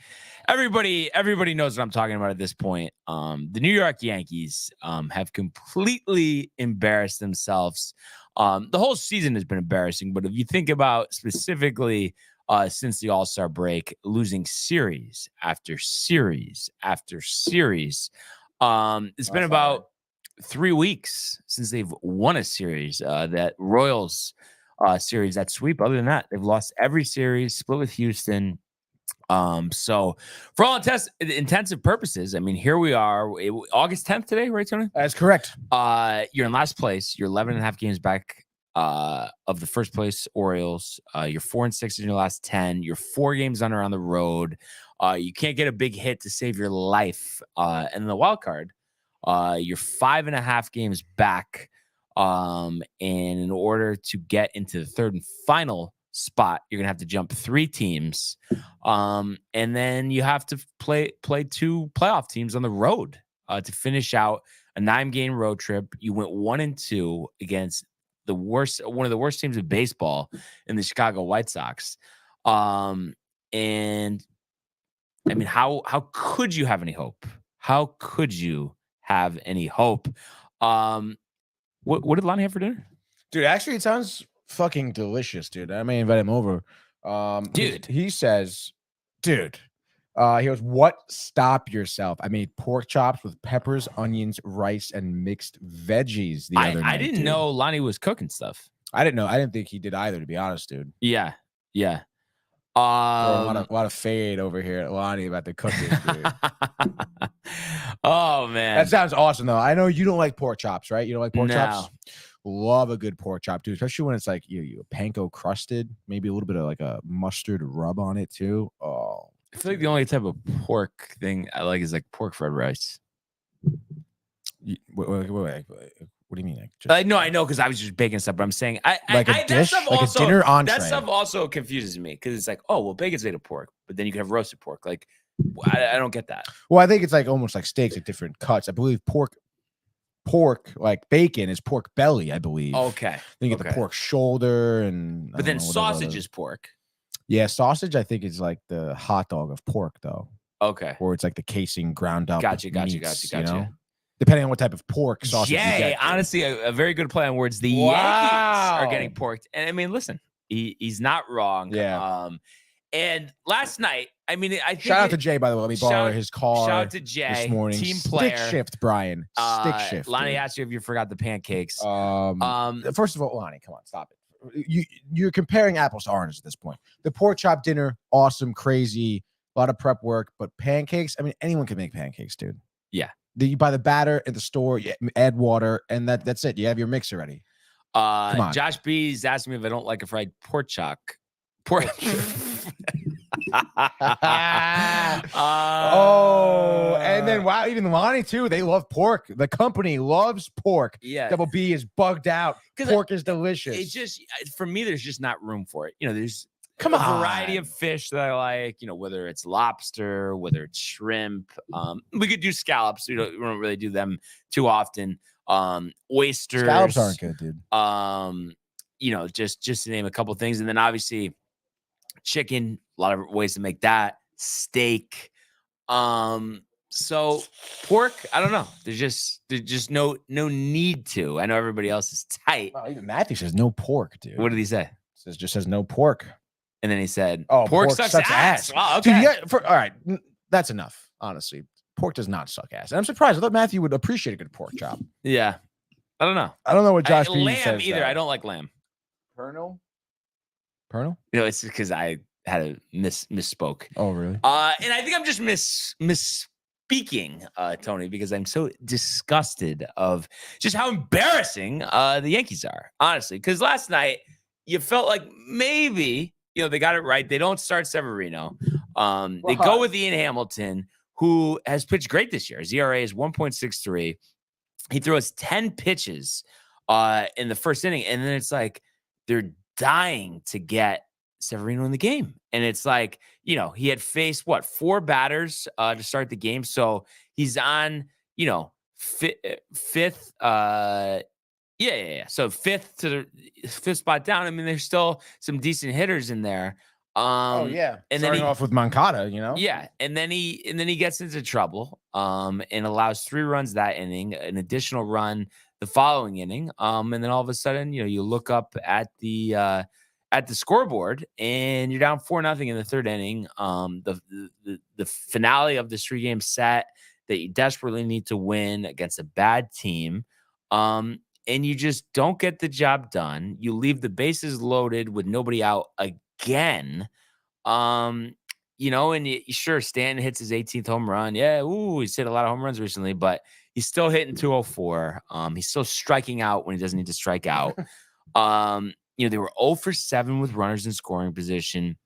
Speaker 1: everybody knows what I'm talking about at this point. The New York Yankees have completely embarrassed themselves. The whole season has been embarrassing, but if you think about specifically since the All-Star break, losing series after series after series, it's been about 3 weeks since they've won a series, that Royals series, that sweep. Other than that, they've lost every series, split with Houston. So for all intensive purposes, I mean, here we are, August 10th today, right, Tony?
Speaker 3: That's correct.
Speaker 1: You're in last place. You're 11 and a half games back of the first place Orioles. You're 4-6 in your last 10. You're 4 games under on the road. You can't get a big hit to save your life. And the wild card, you're 5.5 games back. And in order to get into the third and final spot, you're gonna have to jump 3 teams. And then you have to play 2 playoff teams on the road to finish out a 9-game road trip. You went 1-2 against one of the worst teams in baseball in the Chicago White Sox. And I mean, how could you have any hope? How could you have any hope? What did Lonnie have for dinner?
Speaker 3: Dude, actually, it sounds fucking delicious, dude. I may invite him over.
Speaker 1: Dude.
Speaker 3: He says, dude, he goes, what? Stop yourself. I made pork chops with peppers, onions, rice, and mixed veggies the other night.
Speaker 1: I didn't know Lonnie was cooking stuff.
Speaker 3: I didn't know. I didn't think he did either, to be honest, dude.
Speaker 1: Yeah.
Speaker 3: A lot of fade over here at Lonnie about the cooking, dude.
Speaker 1: Oh man,
Speaker 3: that sounds awesome though. I know you don't like pork chops, right? You don't like pork chops. Love a good pork chop, dude. Especially when it's like you panko crusted, maybe a little bit of like a mustard rub on it too. Oh,
Speaker 1: I feel like the only type of pork thing I like is like pork fried rice.
Speaker 3: Wait, what do you mean?
Speaker 1: No, I know because I was just baking stuff, but I'm saying
Speaker 3: a dish, like a dinner entree.
Speaker 1: That stuff also confuses me because it's like, oh, well, bacon's made of pork, but then you can have roasted pork. Like, I don't get that.
Speaker 3: Well, I think it's like almost like steaks at different cuts. I believe pork like bacon is pork belly. I believe.
Speaker 1: Okay.
Speaker 3: Then you get the pork shoulder and.
Speaker 1: But then sausage is pork.
Speaker 3: Yeah, sausage I think is like the hot dog of pork though.
Speaker 1: Okay.
Speaker 3: Or it's like the casing ground up. Gotcha.
Speaker 1: You know?
Speaker 3: Depending on what type of pork sausage you get.
Speaker 1: Honestly, a very good play on words. The Yankees are getting porked. And I mean, listen, he's not wrong.
Speaker 3: Yeah.
Speaker 1: And last night, I mean, I think
Speaker 3: shout out to Jay, by the way. Let me borrow his car.
Speaker 1: Shout out to Jay
Speaker 3: this morning.
Speaker 1: Team player.
Speaker 3: Stick shift, Brian. Stick shift.
Speaker 1: Lonnie asked you if you forgot the pancakes.
Speaker 3: First of all, Lonnie, come on, stop it. You're comparing apples to oranges at this point. The pork chop dinner, awesome, crazy, a lot of prep work, but pancakes, I mean, anyone can make pancakes, dude.
Speaker 1: Yeah.
Speaker 3: You buy the batter at the store, you add water, and that's it. You have your mixer ready. Come on.
Speaker 1: Josh B's asked me if I don't like a fried pork chop. Pork.
Speaker 3: And then wow, even Lonnie too. They love pork. The company loves pork.
Speaker 1: Yeah,
Speaker 3: Double B is bugged out. Pork is delicious.
Speaker 1: It just for me, there's just not room for it. You know, there's a
Speaker 3: on.
Speaker 1: variety of fish that I like. You know, whether it's lobster, whether it's shrimp. We could do scallops. We don't really do them too often. Oysters.
Speaker 3: Scallops aren't good, dude.
Speaker 1: You know, just to name a couple things, and then obviously chicken. A lot of ways to make that. Steak. So pork, I don't know. There's just no need to. I know everybody else is tight.
Speaker 3: Well, even Matthew says no pork, dude.
Speaker 1: What did he say?
Speaker 3: Just says no pork.
Speaker 1: And then he said,
Speaker 3: "Oh,
Speaker 1: pork sucks ass." Wow, okay.
Speaker 3: Dude, all right, that's enough. Honestly, pork does not suck ass. And I'm surprised. I thought Matthew would appreciate a good pork chop.
Speaker 1: Yeah, I don't know.
Speaker 3: I don't know what Josh
Speaker 1: lamb
Speaker 3: says,
Speaker 1: either. I don't like lamb.
Speaker 3: Pernal.
Speaker 1: It's because I had a misspoke.
Speaker 3: Oh, really?
Speaker 1: And I think I'm just misspeaking, Tony, because I'm so disgusted of just how embarrassing the Yankees are, honestly. Because last night you felt like maybe they got it right. They don't start Severino. They go with Ian Hamilton, who has pitched great this year. His ERA is 1.63. He throws 10 pitches in the first inning, and then it's like they're dying to get Severino in the game. And it's like, he had faced 4 batters to start the game. So he's on, fifth. So fifth spot down. I mean, there's still some decent hitters in there.
Speaker 3: And starting then off with Moncada,
Speaker 1: Yeah. And then he gets into trouble and allows 3 runs that inning, an additional run the following inning. And then all of a sudden, you look up at the scoreboard and you're down 4-0 in the third inning. The finale of this 3-game set that you desperately need to win against a bad team. And you just don't get the job done. You leave the bases loaded with nobody out again. And sure, Stanton hits his 18th home run. Yeah, he's hit a lot of home runs recently, but he's still hitting 204. He's still striking out when he doesn't need to strike out. They were 0 for 7 with runners in scoring position,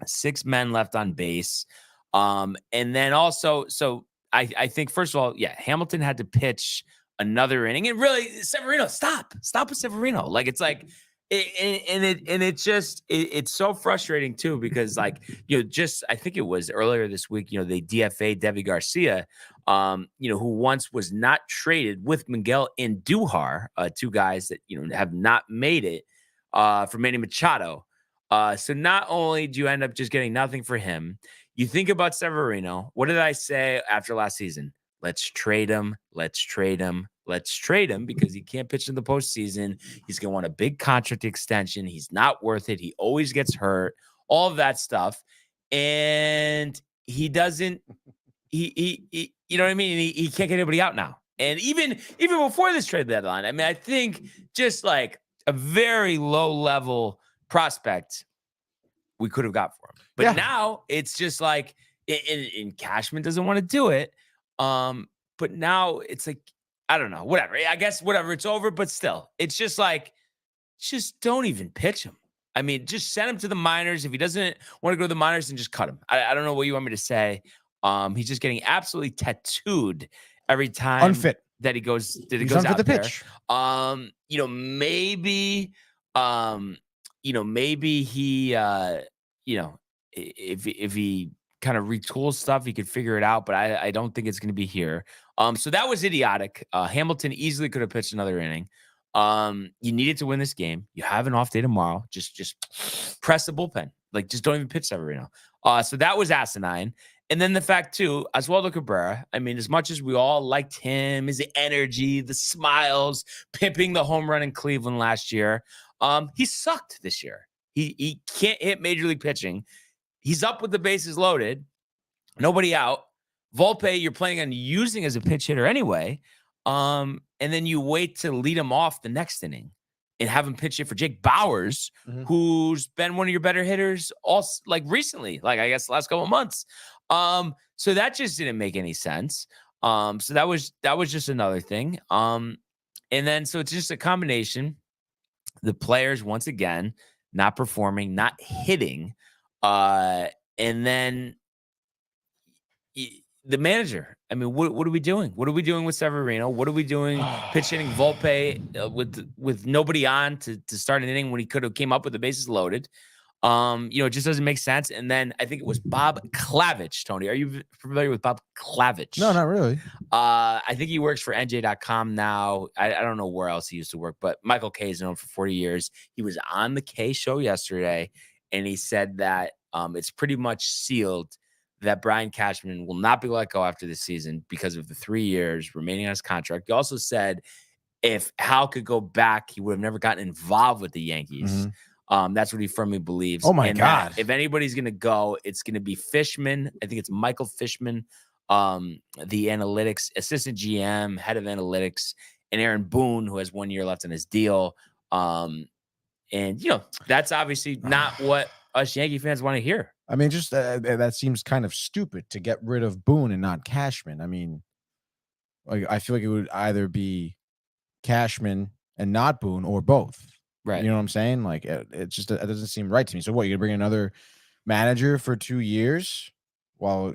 Speaker 1: 6 men left on base. And then also, so I think, first of all, Hamilton had to pitch another inning. And really, Severino, stop with Severino. Like, it's like, it's so frustrating too, because I think it was earlier this week, they DFA'd Devi Garcia, who once was not traded with Miguel Andujar, 2 guys that, have not made it for Manny Machado. So not only do you end up just getting nothing for him, you think about Severino. What did I say after last season? Let's trade him. Let's trade him. Let's trade him because he can't pitch in the postseason. He's going to want a big contract extension. He's not worth it. He always gets hurt, all of that stuff. And he doesn't, you know what I mean? He can't get anybody out now. And even before this trade deadline, I mean, I think just like a very low level prospect we could have got for him. But now it's just like, and Cashman doesn't want to do it. But now it's like, I don't know, whatever. I guess whatever, it's over, but still, it's just like, just don't even pitch him. I mean, just send him to the minors. If he doesn't want to go to the minors, then just cut him. I don't know what you want me to say. He's just getting absolutely tattooed every time
Speaker 3: unfit
Speaker 1: that he goes.
Speaker 3: He's unfit to pitch.
Speaker 1: Maybe he, if he kind of retools stuff, he could figure it out, but I don't think it's going to be here. So that was idiotic. Hamilton easily could have pitched another inning. You needed to win this game. You have an off day tomorrow. Just press the bullpen. Like, just don't even pitch Severino. So that was asinine. And then the fact too, Oswaldo Cabrera, I mean, as much as we all liked him, his energy, the smiles, pimping the home run in Cleveland last year, he sucked this year. He can't hit major league pitching. He's up with the bases loaded, nobody out. Volpe, you're planning on using as a pinch hitter anyway. And then you wait to lead him off the next inning and have him pitch it for Jake Bauers, who's been one of your better hitters recently, I guess the last couple of months. So that just didn't make any sense. So that was just another thing. And then, so it's just a combination. The players, once again, not performing, not hitting. And then the manager. I mean, what are we doing? What are we doing with Severino? What are we doing pitch hitting Volpe with nobody on to start an inning when he could have came up with the bases loaded? It just doesn't make sense. And then I think it was Bob Clavich. Tony, are you familiar with Bob Clavich?
Speaker 3: No, not really.
Speaker 1: I think he works for NJ.com now. I don't know where else he used to work, but Michael Kay is known for 40 years. He was on the Kay show yesterday, and he said that it's pretty much sealed that Brian Cashman will not be let go after this season because of the 3 years remaining on his contract. He also said if Hal could go back, he would have never gotten involved with the Yankees. That's what he firmly believes.
Speaker 3: Oh my God.
Speaker 1: If anybody's going to go, it's going to be Fishman. I think it's Michael Fishman, the analytics assistant GM, head of analytics, and Aaron Boone, who has 1 year left on his deal. And, that's obviously not what us Yankee fans want to hear.
Speaker 3: I mean, just that seems kind of stupid to get rid of Boone and not Cashman. I mean, like, I feel like it would either be Cashman and not Boone or both.
Speaker 1: Right.
Speaker 3: You know what I'm saying? Like, it just it doesn't seem right to me. So what, you're gonna bring another manager for 2 years while,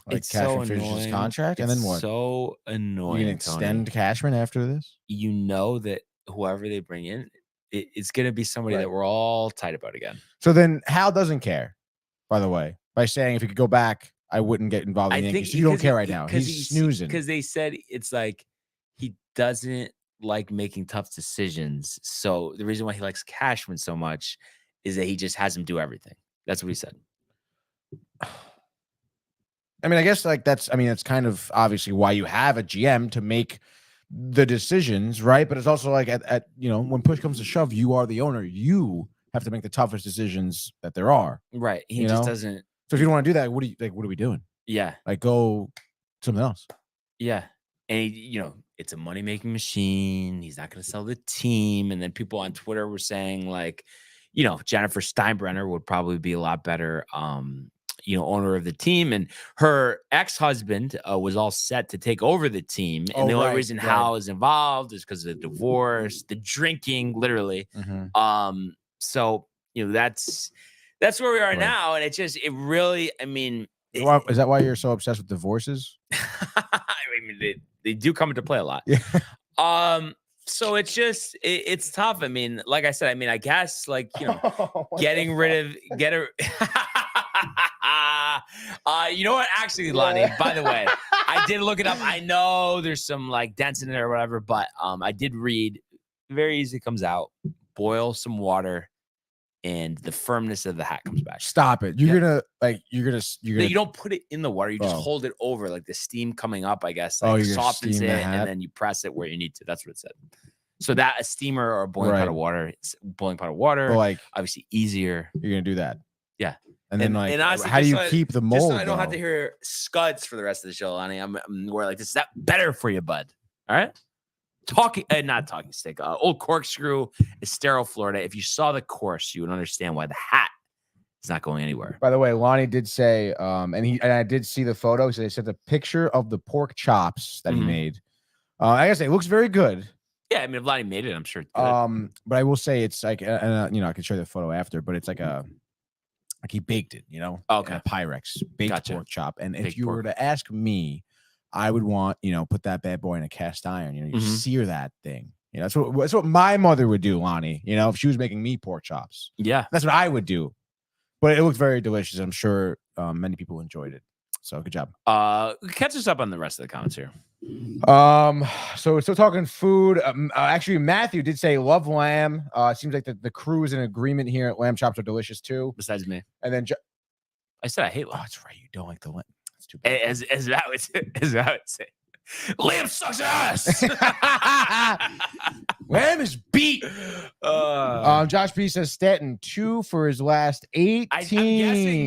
Speaker 3: like, Cashman finishes his contract? And then what?
Speaker 1: So annoying.
Speaker 3: You can extend Cashman after this?
Speaker 1: You know that whoever they bring in, it's going to be somebody that we're all tight about again.
Speaker 3: So then Hal doesn't care, by the way, by saying if he could go back, I wouldn't get involved in the Yankees. So you don't care right now. He's snoozing.
Speaker 1: Because they said it's like he doesn't like making tough decisions. So the reason why he likes Cashman so much is that he just has him do everything. That's what he said.
Speaker 3: I mean, I guess that's kind of obviously why you have a GM to make the decisions, right? But it's also like at when push comes to shove, you are the owner. You have to make the toughest decisions that there are.
Speaker 1: Right. He just doesn't.
Speaker 3: So if you don't want to do that, what are we doing?
Speaker 1: Yeah.
Speaker 3: Like, go something else.
Speaker 1: Yeah. And it's a money-making machine. He's not going to sell the team. And then people on Twitter were saying, like, Jennifer Steinbrenner would probably be a lot better owner of the team, and her ex-husband was all set to take over the team. And the only reason Hal is involved is because of the divorce, the drinking, literally. So that's where we are now. And it really, I mean,
Speaker 3: is that why you're so obsessed with divorces?
Speaker 1: I mean, they do come into play a lot.
Speaker 3: Yeah.
Speaker 1: So it's tough. I mean, like I said, I guess getting rid of you know what? Actually, Lonnie, by the way, I did look it up. I know there's some like dents in it or whatever, but I did read very easy comes out. Boil some water, and the firmness of the hat comes back.
Speaker 3: Stop it! You're gonna.
Speaker 1: You don't put it in the water. You just hold it over, like the steam coming up. I guess softens it, and then you press it where you need to. That's what it said. So that a steamer or a boiling pot of water, obviously easier.
Speaker 3: You're gonna do that.
Speaker 1: Yeah.
Speaker 3: And then honestly, how do you keep the mold?
Speaker 1: Just so I don't have to hear scuds for the rest of the show, Lonnie. We're like, this is that better for you, bud. All right. Not talking stick. Old corkscrew Estero, Florida. If you saw the course, you would understand why the hat is not going anywhere.
Speaker 3: By the way, Lonnie did say, and I did see the photo. So they sent a picture of the pork chops that he made. I gotta say, it looks very good.
Speaker 1: Yeah, I mean, if Lonnie made it, I'm sure.
Speaker 3: But I will say it's like, I can show you the photo after, but it's like he baked it,
Speaker 1: okay,
Speaker 3: a Pyrex baked pork chop. And if you were to ask me, I would want, put that bad boy in a cast iron. You sear that thing. That's what my mother would do, Lonnie. If she was making me pork chops.
Speaker 1: Yeah, that's
Speaker 3: what I would do. But it looked very delicious. I'm sure many people enjoyed it. So good job.
Speaker 1: Catch us up on the rest of the comments here.
Speaker 3: So we're still talking food. Actually, Matthew did say love lamb. It seems like the crew is in agreement here. Lamb chops are delicious too.
Speaker 1: Besides me.
Speaker 3: And then
Speaker 1: I said I hate lamb.
Speaker 3: Oh, that's right. You don't like the lamb. That's too bad.
Speaker 1: As that would say. Lamb sucks ass.
Speaker 3: Lamb is beat. Josh B says Stanton 2 for his last 18.
Speaker 1: I'm guessing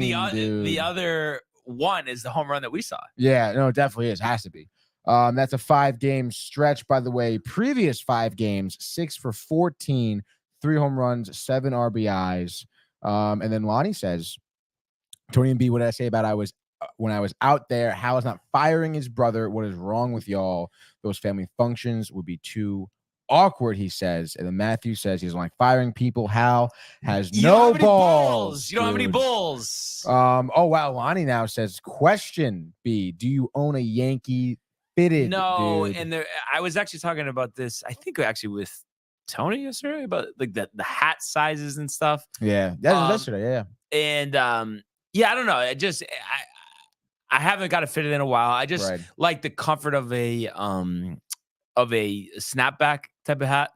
Speaker 1: the other one is the home run that we saw.
Speaker 3: Yeah, no, it definitely is. Has to be. That's a 5-game stretch, by the way. Previous 5 games, 6 for 14, 3 home runs, 7 RBIs. And then Lonnie says, Tony and B, what did I say about when I was out there? Hal is not firing his brother. What is wrong with y'all? Those family functions would be too awkward, he says. And then Matthew says he doesn't like firing people. Hal has no balls.
Speaker 1: You don't have any balls.
Speaker 3: Oh, wow. Lonnie now says, question B, do you own a Yankee fitted?
Speaker 1: No,
Speaker 3: dude?
Speaker 1: and I was actually talking about this, I think actually with Tony yesterday, about like the hat sizes and stuff.
Speaker 3: Yeah, that was yesterday. Yeah.
Speaker 1: And I don't know. I haven't got it fitted in a while. I just like the comfort of a snapback type of hat.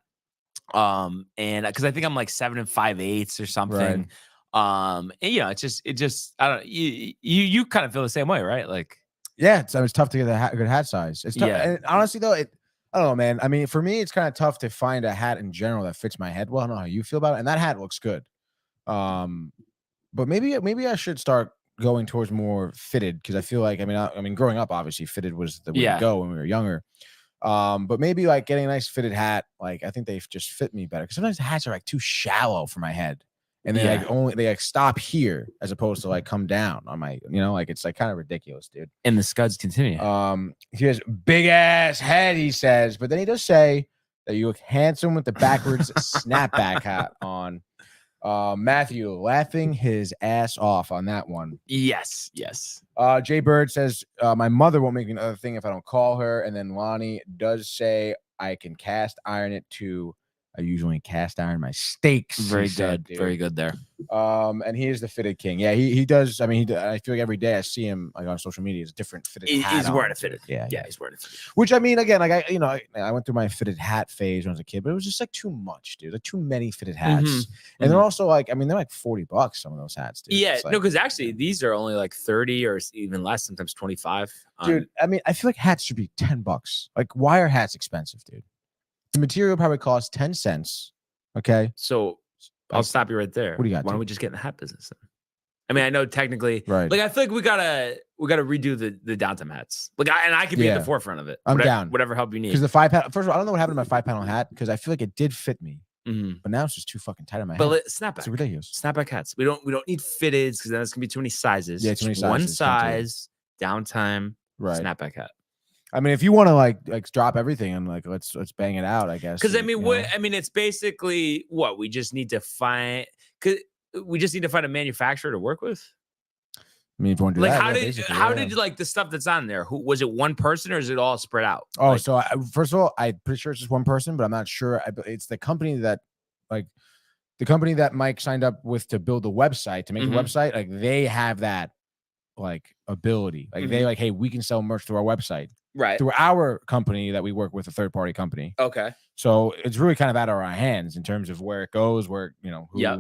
Speaker 1: And because I think I'm like 7 5/8 or something. And it's just I don't you kind of feel the same way, right? Like,
Speaker 3: yeah, it's tough to get a good hat size. It's tough.
Speaker 1: Yeah.
Speaker 3: And honestly though, I don't know, man. I mean, for me, it's kind of tough to find a hat in general that fits my head well. I don't know how you feel about it, and that hat looks good. But maybe I should start going towards more fitted, because I feel like, I mean, growing up, obviously fitted was the way to go when we were younger. But maybe like getting a nice fitted hat, like I think they just fit me better, because sometimes the hats are like too shallow for my head, and they like stop here as opposed to like come down on my, like it's like kind of ridiculous, dude.
Speaker 1: And the scuds continue.
Speaker 3: He has big ass head, he says, but then he does say that you look handsome with the backwards snapback hat on. Matthew laughing his ass off on that one.
Speaker 1: Yes.
Speaker 3: Jay Bird says, my mother won't make me another thing if I don't call her. And then Lonnie does say I can cast iron it too. I usually cast iron my steaks.
Speaker 1: Very good. Very good there.
Speaker 3: And he is the fitted king. Yeah, he does. I mean, I feel like every day I see him like on social media, it's a different fitted hat.
Speaker 1: He's wearing a fitted.
Speaker 3: Yeah,
Speaker 1: he's wearing a fitted.
Speaker 3: Which, I mean, again, like I went through my fitted hat phase when I was a kid, but it was just like too much, dude. Like too many fitted hats. And they're also like, I mean, they're like $40, some of those hats, dude.
Speaker 1: Yeah,
Speaker 3: like,
Speaker 1: no, because actually these are only like 30 or even less, sometimes 25.
Speaker 3: Dude, I mean, I feel like hats should be $10. Like, why are hats expensive, dude? The material probably costs 10 cents. Okay.
Speaker 1: So I'll stop you right there.
Speaker 3: What do you got?
Speaker 1: Why don't we just get in the hat business then? I mean, I know technically,
Speaker 3: right?
Speaker 1: Like, I feel like we gotta redo the downtime hats. Like, I could be at the forefront of it.
Speaker 3: I'm down.
Speaker 1: Whatever help you need.
Speaker 3: Because the 5-panel, first of all, I don't know what happened to my 5-panel hat, because I feel like it did fit me, but now it's just too fucking tight on my head.
Speaker 1: But snapback,
Speaker 3: it's ridiculous.
Speaker 1: Snapback hats. We don't need fitteds, because then it's gonna be too many sizes.
Speaker 3: Yeah, too many sizes.
Speaker 1: One size, downtime,
Speaker 3: right?
Speaker 1: Snapback hat.
Speaker 3: I mean, if you want to like drop everything and like let's bang it out, I guess.
Speaker 1: Because I mean, it's basically what we just need to find. We just need to find a manufacturer to work with.
Speaker 3: I mean, if you want to do
Speaker 1: that, how did like the stuff that's on there? Who was it? One person, or is it all spread out?
Speaker 3: Oh, like, so first of all, I'm pretty sure it's just one person, but I'm not sure. It's the company that Mike signed up with to build the website, to make the website. Like they have that like ability. Like they like, hey, we can sell merch through our website.
Speaker 1: Right.
Speaker 3: Through our company that we work with, a third-party company.
Speaker 1: Okay.
Speaker 3: So it's really kind of out of our hands in terms of where it goes, where, who.
Speaker 1: Yeah.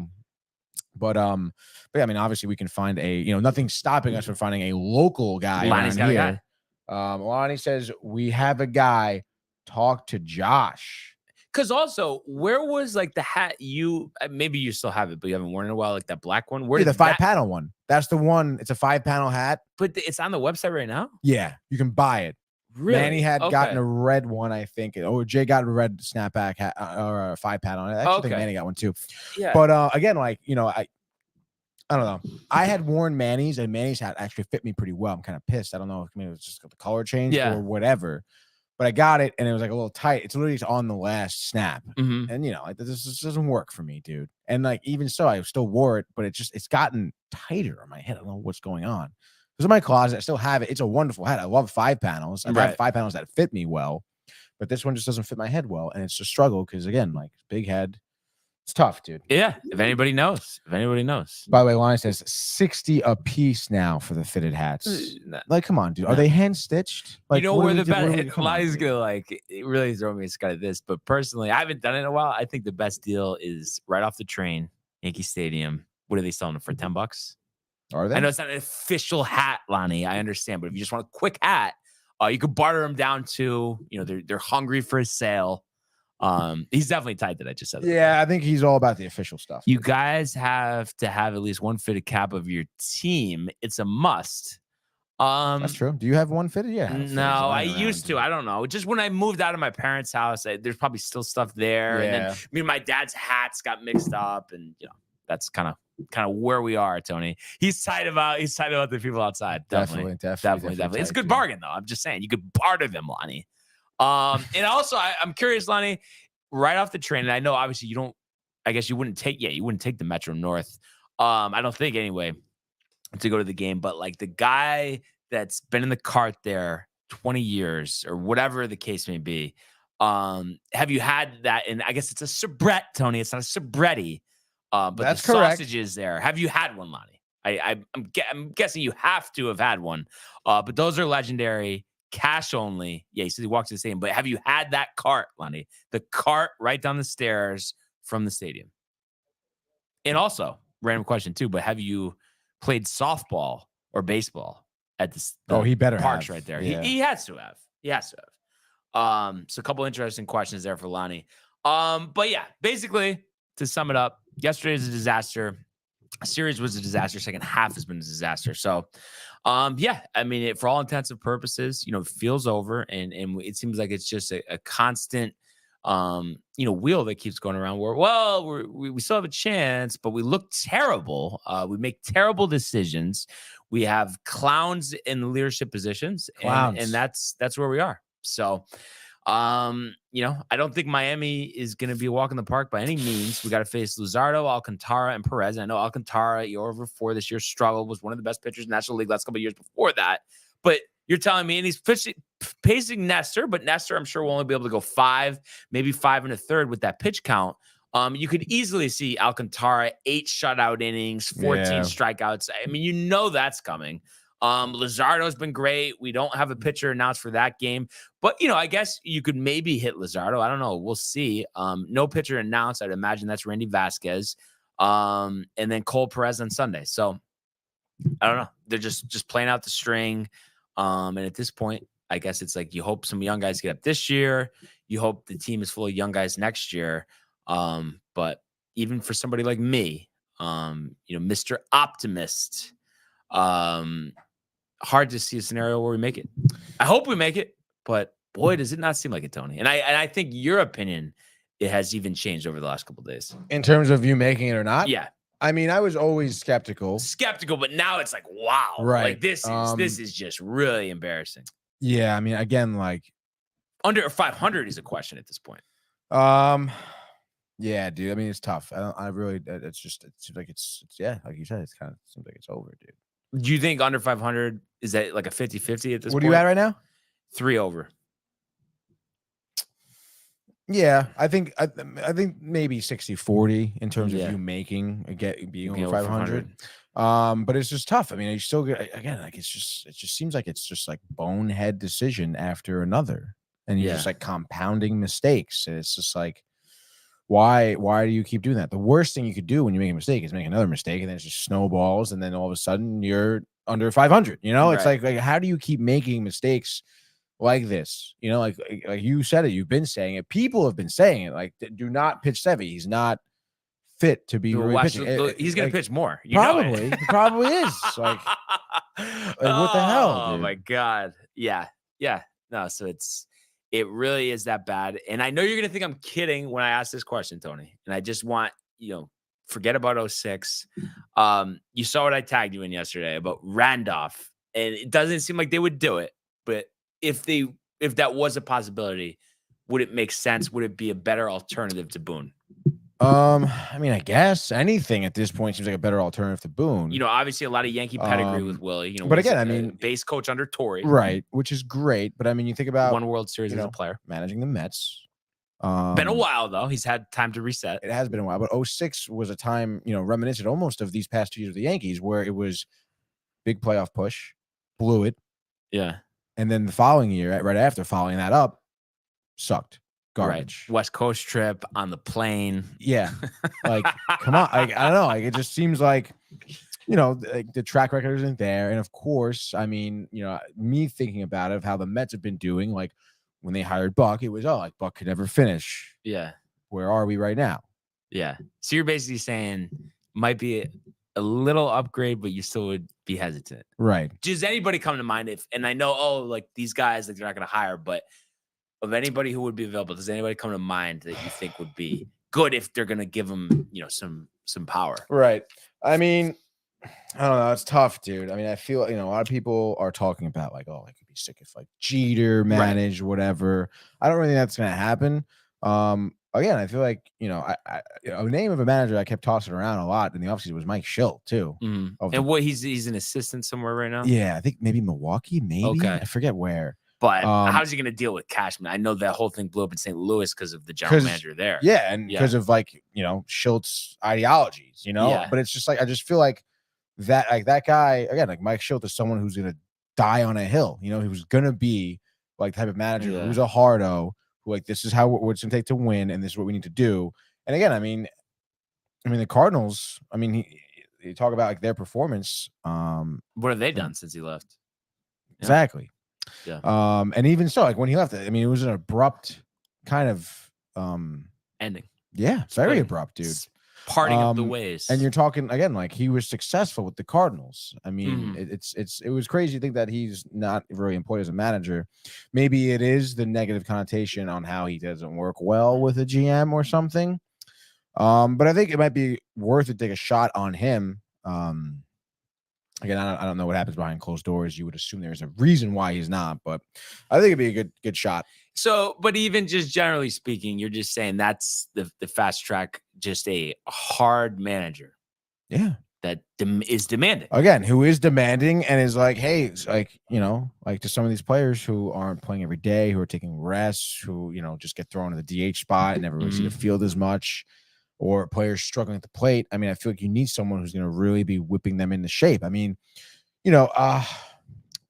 Speaker 3: But yeah, I mean, obviously we can find nothing's stopping us from finding a local guy.
Speaker 1: Lonnie's got
Speaker 3: here. A guy. Lonnie says, we have a guy. Talk to Josh.
Speaker 1: Because also, where was like the hat maybe you still have it, but you haven't worn it in a while, like that black one? Where
Speaker 3: the 5-panel one. That's the one. It's a 5-panel hat.
Speaker 1: But it's on the website right now?
Speaker 3: Yeah, you can buy it.
Speaker 1: Really?
Speaker 3: Manny had gotten a red one, I think. Oh, Jay got a red snapback hat or a 5-panel. I actually think Manny got one too.
Speaker 1: Yeah.
Speaker 3: But again, like, I don't know. I had worn Manny's, and Manny's hat actually fit me pretty well. I'm kind of pissed. I don't know if maybe it was just the color change or whatever. But I got it, and it was like a little tight. It's literally on the last snap. And like this doesn't work for me, dude. And like even so, I still wore it, but it's gotten tighter on my head. I don't know what's going on. It's in my closet. I still have it. It's a wonderful hat. I love 5-panels. I've had 5-panels that fit me well, but this one just doesn't fit my head well, and it's a struggle because again, like big head, it's tough, dude.
Speaker 1: Yeah. If anybody knows.
Speaker 3: By the way, Lonnie says 60 a piece now for the fitted hats. Like, come on, dude. Are they hand stitched? Like,
Speaker 1: where the best? Lonnie's gonna like really throw me a sky at this, but personally, I haven't done it in a while. I think the best deal is right off the train, Yankee Stadium. What are they selling it for? $10?
Speaker 3: Are they?
Speaker 1: I know it's not an official hat, Lonnie. I understand, but if you just want a quick hat, you could barter them down to, they're hungry for a sale. He's definitely tight that I just said.
Speaker 3: Yeah, I think he's all about the official stuff.
Speaker 1: You guys have to have at least one fitted cap of your team. It's a must.
Speaker 3: That's true. Do you have one fitted? Yeah.
Speaker 1: No, I used to. I don't know. Just when I moved out of my parents' house, there's probably still stuff there.
Speaker 3: Yeah.
Speaker 1: And then my dad's hats got mixed up, and that's kind of where we are, Tony. He's tight about the people outside. Definitely. It's a good bargain, though. I'm just saying, you could barter them, Lonnie. And also, I'm curious, Lonnie, right off the train, and I know obviously you wouldn't take the Metro North. I don't think anyway, to go to the game, but like the guy that's been in the cart there 20 years or whatever the case may be. Have you had that? And I guess it's a soubrette, Tony. It's not a soubretti. But
Speaker 3: that's
Speaker 1: the
Speaker 3: correct.
Speaker 1: sausage is there. Have you had one, Lonnie? I'm guessing you have to have had one. But those are legendary, cash only. Yeah, he said he walked to the stadium. But have you had that cart, Lonnie? The cart right down the stairs from the stadium. And also, random question too, but have you played softball or baseball at this?
Speaker 3: He better
Speaker 1: parks
Speaker 3: have.
Speaker 1: right there.
Speaker 3: Yeah.
Speaker 1: He has to have. He has to have. So a couple interesting questions there for Lonnie. But yeah, basically to sum it up, yesterday was a disaster. Series was a disaster. Second half has been a disaster. So, yeah, I mean, for all intents and purposes, it feels over, and it seems like it's just a constant, wheel that keeps going around. Where we still have a chance, but we look terrible. We make terrible decisions. We have clowns in the leadership positions, and that's where we are. So. I don't think Miami is going to be a walk in the park by any means. We got to face Luzardo, Alcantara, and Perez. I know Alcantara, over 4 this year, struggled, was one of the best pitchers in the National League last couple of years before that. But you're telling me, and he's pacing Nestor, but Nestor, I'm sure, will only be able to go 5, maybe 5 1/3 with that pitch count. You could easily see Alcantara 8 shutout innings, 14 strikeouts. I mean, that's coming. Luzardo's been great. We don't have a pitcher announced for that game, but I guess you could maybe hit Luzardo. I don't know. We'll see. No pitcher announced. I'd imagine that's Randy Vasquez. And then Cole Perez on Sunday. So I don't know. They're just playing out the string. And at this point, I guess it's like you hope some young guys get up this year. You hope the team is full of young guys next year. But even for somebody like me, Mr. Optimist, hard to see a scenario where we make it. I hope we make it, but boy, does it not seem like it, Tony. And I think your opinion, it has even changed over the last couple of days.
Speaker 3: In terms of you making it or not?
Speaker 1: Yeah.
Speaker 3: I mean, I was always skeptical,
Speaker 1: but now it's like, wow.
Speaker 3: Right.
Speaker 1: Like this is just really embarrassing.
Speaker 3: Yeah. I mean, again, like
Speaker 1: under 500 is a question at this point.
Speaker 3: Yeah, dude. I mean, it's tough. It seems like it's like you said, it seems like it's over, dude.
Speaker 1: Do you think under 500 is that like a 50-50 at this point?
Speaker 3: What are you at right now?
Speaker 1: 3 over.
Speaker 3: Yeah, I think maybe 60-40 in terms of you being over 500. But it's just tough. I mean, you still get, again, like it just seems like it's just like bonehead decision after another, and you're just like compounding mistakes, and it's just like, why do you keep doing that? The worst thing you could do when you make a mistake is make another mistake, and then it just snowballs, and then all of a sudden you're under 500. It's like how do you keep making mistakes like this? Like you said it, you've been saying it, people have been saying it, like, do not pitch Sevy. He's not fit to be really pitching.
Speaker 1: He's gonna pitch more.
Speaker 3: He probably is. Like what the hell? Dude?
Speaker 1: Oh my God. Yeah. No, so it really is that bad. And I know you're going to think I'm kidding when I ask this question, Tony. And I just want, forget about 06. You saw what I tagged you in yesterday about Randolph. And it doesn't seem like they would do it. But if that was a possibility, would it make sense? Would it be a better alternative to Boone?
Speaker 3: I mean, I guess anything at this point seems like a better alternative to Boone.
Speaker 1: Obviously a lot of Yankee pedigree with Willie.
Speaker 3: But again, I mean,
Speaker 1: base coach under Torrey,
Speaker 3: right? Which is great. But I mean, you think about
Speaker 1: one World Series as a player,
Speaker 3: managing the Mets.
Speaker 1: Been a while though. He's had time to reset.
Speaker 3: It has been a while, but 06 was a time, reminiscent almost of these past 2 years of the Yankees, where it was big playoff push, blew it, and then the following year, right after following that up, sucked. Garbage.
Speaker 1: Right. West Coast trip on the plane.
Speaker 3: Yeah. Like, come on. I don't know. Like, it just seems like, like the track record isn't there. And of course, I mean, me thinking about it, of how the Mets have been doing, like when they hired Buck, it was, like Buck could never finish.
Speaker 1: Yeah.
Speaker 3: Where are we right now?
Speaker 1: Yeah. So you're basically saying might be a little upgrade, but you still would be hesitant.
Speaker 3: Right.
Speaker 1: Does anybody come to mind and I know, like these guys, like they're not going to hire, but of anybody who would be available, does anybody come to mind that you think would be good if they're going to give them, some power?
Speaker 3: Right. I mean, I don't know. It's tough, dude. I mean, I feel, a lot of people are talking about like, oh, I could be sick if like Jeter managed, whatever. I don't really think that's going to happen. Again, I feel like, a name of a manager I kept tossing around a lot in the offseason was Mike Schilt too.
Speaker 1: Mm-hmm. And what he's an assistant somewhere right now?
Speaker 3: Yeah, I think maybe Milwaukee, maybe. Okay. I forget where.
Speaker 1: But how's he going to deal with Cashman? I know that whole thing blew up in St. Louis because of the general manager there.
Speaker 3: Yeah, and because of like, Schilt's ideologies, But it's just like, I just feel like that guy, again, like Mike Schilt is someone who's going to die on a hill. He was going to be like the type of manager who's a hardo, who like, this is how what's going to take to win, and this is what we need to do. And again, I mean, the Cardinals, I mean, you talk about like their performance.
Speaker 1: What have they done since he left?
Speaker 3: Exactly.
Speaker 1: Yeah.
Speaker 3: And even so, like when he left, I mean, it was an abrupt kind of
Speaker 1: ending.
Speaker 3: Yeah, very abrupt, dude.
Speaker 1: Parting of the ways.
Speaker 3: And you're talking again, like he was successful with the Cardinals. I mean, it was crazy to think that he's not really employed as a manager. Maybe it is the negative connotation on how he doesn't work well with a GM or something. But I think it might be worth to take a shot on him. Again, I don't know what happens behind closed doors. You would assume there's a reason why he's not, but I think it'd be a good shot.
Speaker 1: So, but even just generally speaking, you're just saying that's the fast track, just a hard manager.
Speaker 3: Yeah.
Speaker 1: That is demanding.
Speaker 3: Again, who is demanding and is like, hey, it's like, you know, like to some of these players who aren't playing every day, who are taking rests, who, you know, just get thrown in the DH spot and never really see the field as much, or players struggling at the plate. I mean, I feel like you need someone who's going to really be whipping them into shape. I mean, you know,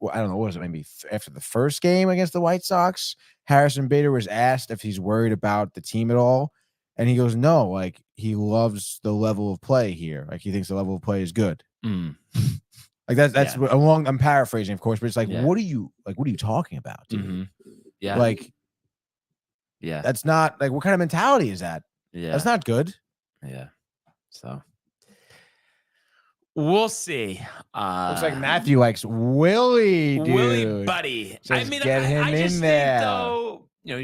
Speaker 3: well, I don't know, what was it? Maybe after the first game against the White Sox, Harrison Bader was asked if he's worried about the team at all. And he goes, no, like he loves the level of play here. Like he thinks the level of play is good. Like that's I'm paraphrasing, of course, but it's like, what are you talking about, dude?
Speaker 1: Yeah.
Speaker 3: Like, yeah, that's not like, what kind of mentality is that?
Speaker 1: Yeah.
Speaker 3: That's not good.
Speaker 1: Yeah. So we'll see.
Speaker 3: Looks like Matthew likes Willie, dude.
Speaker 1: Willie buddy.
Speaker 3: Says I mean, get him I just in there.
Speaker 1: Think, though, you know,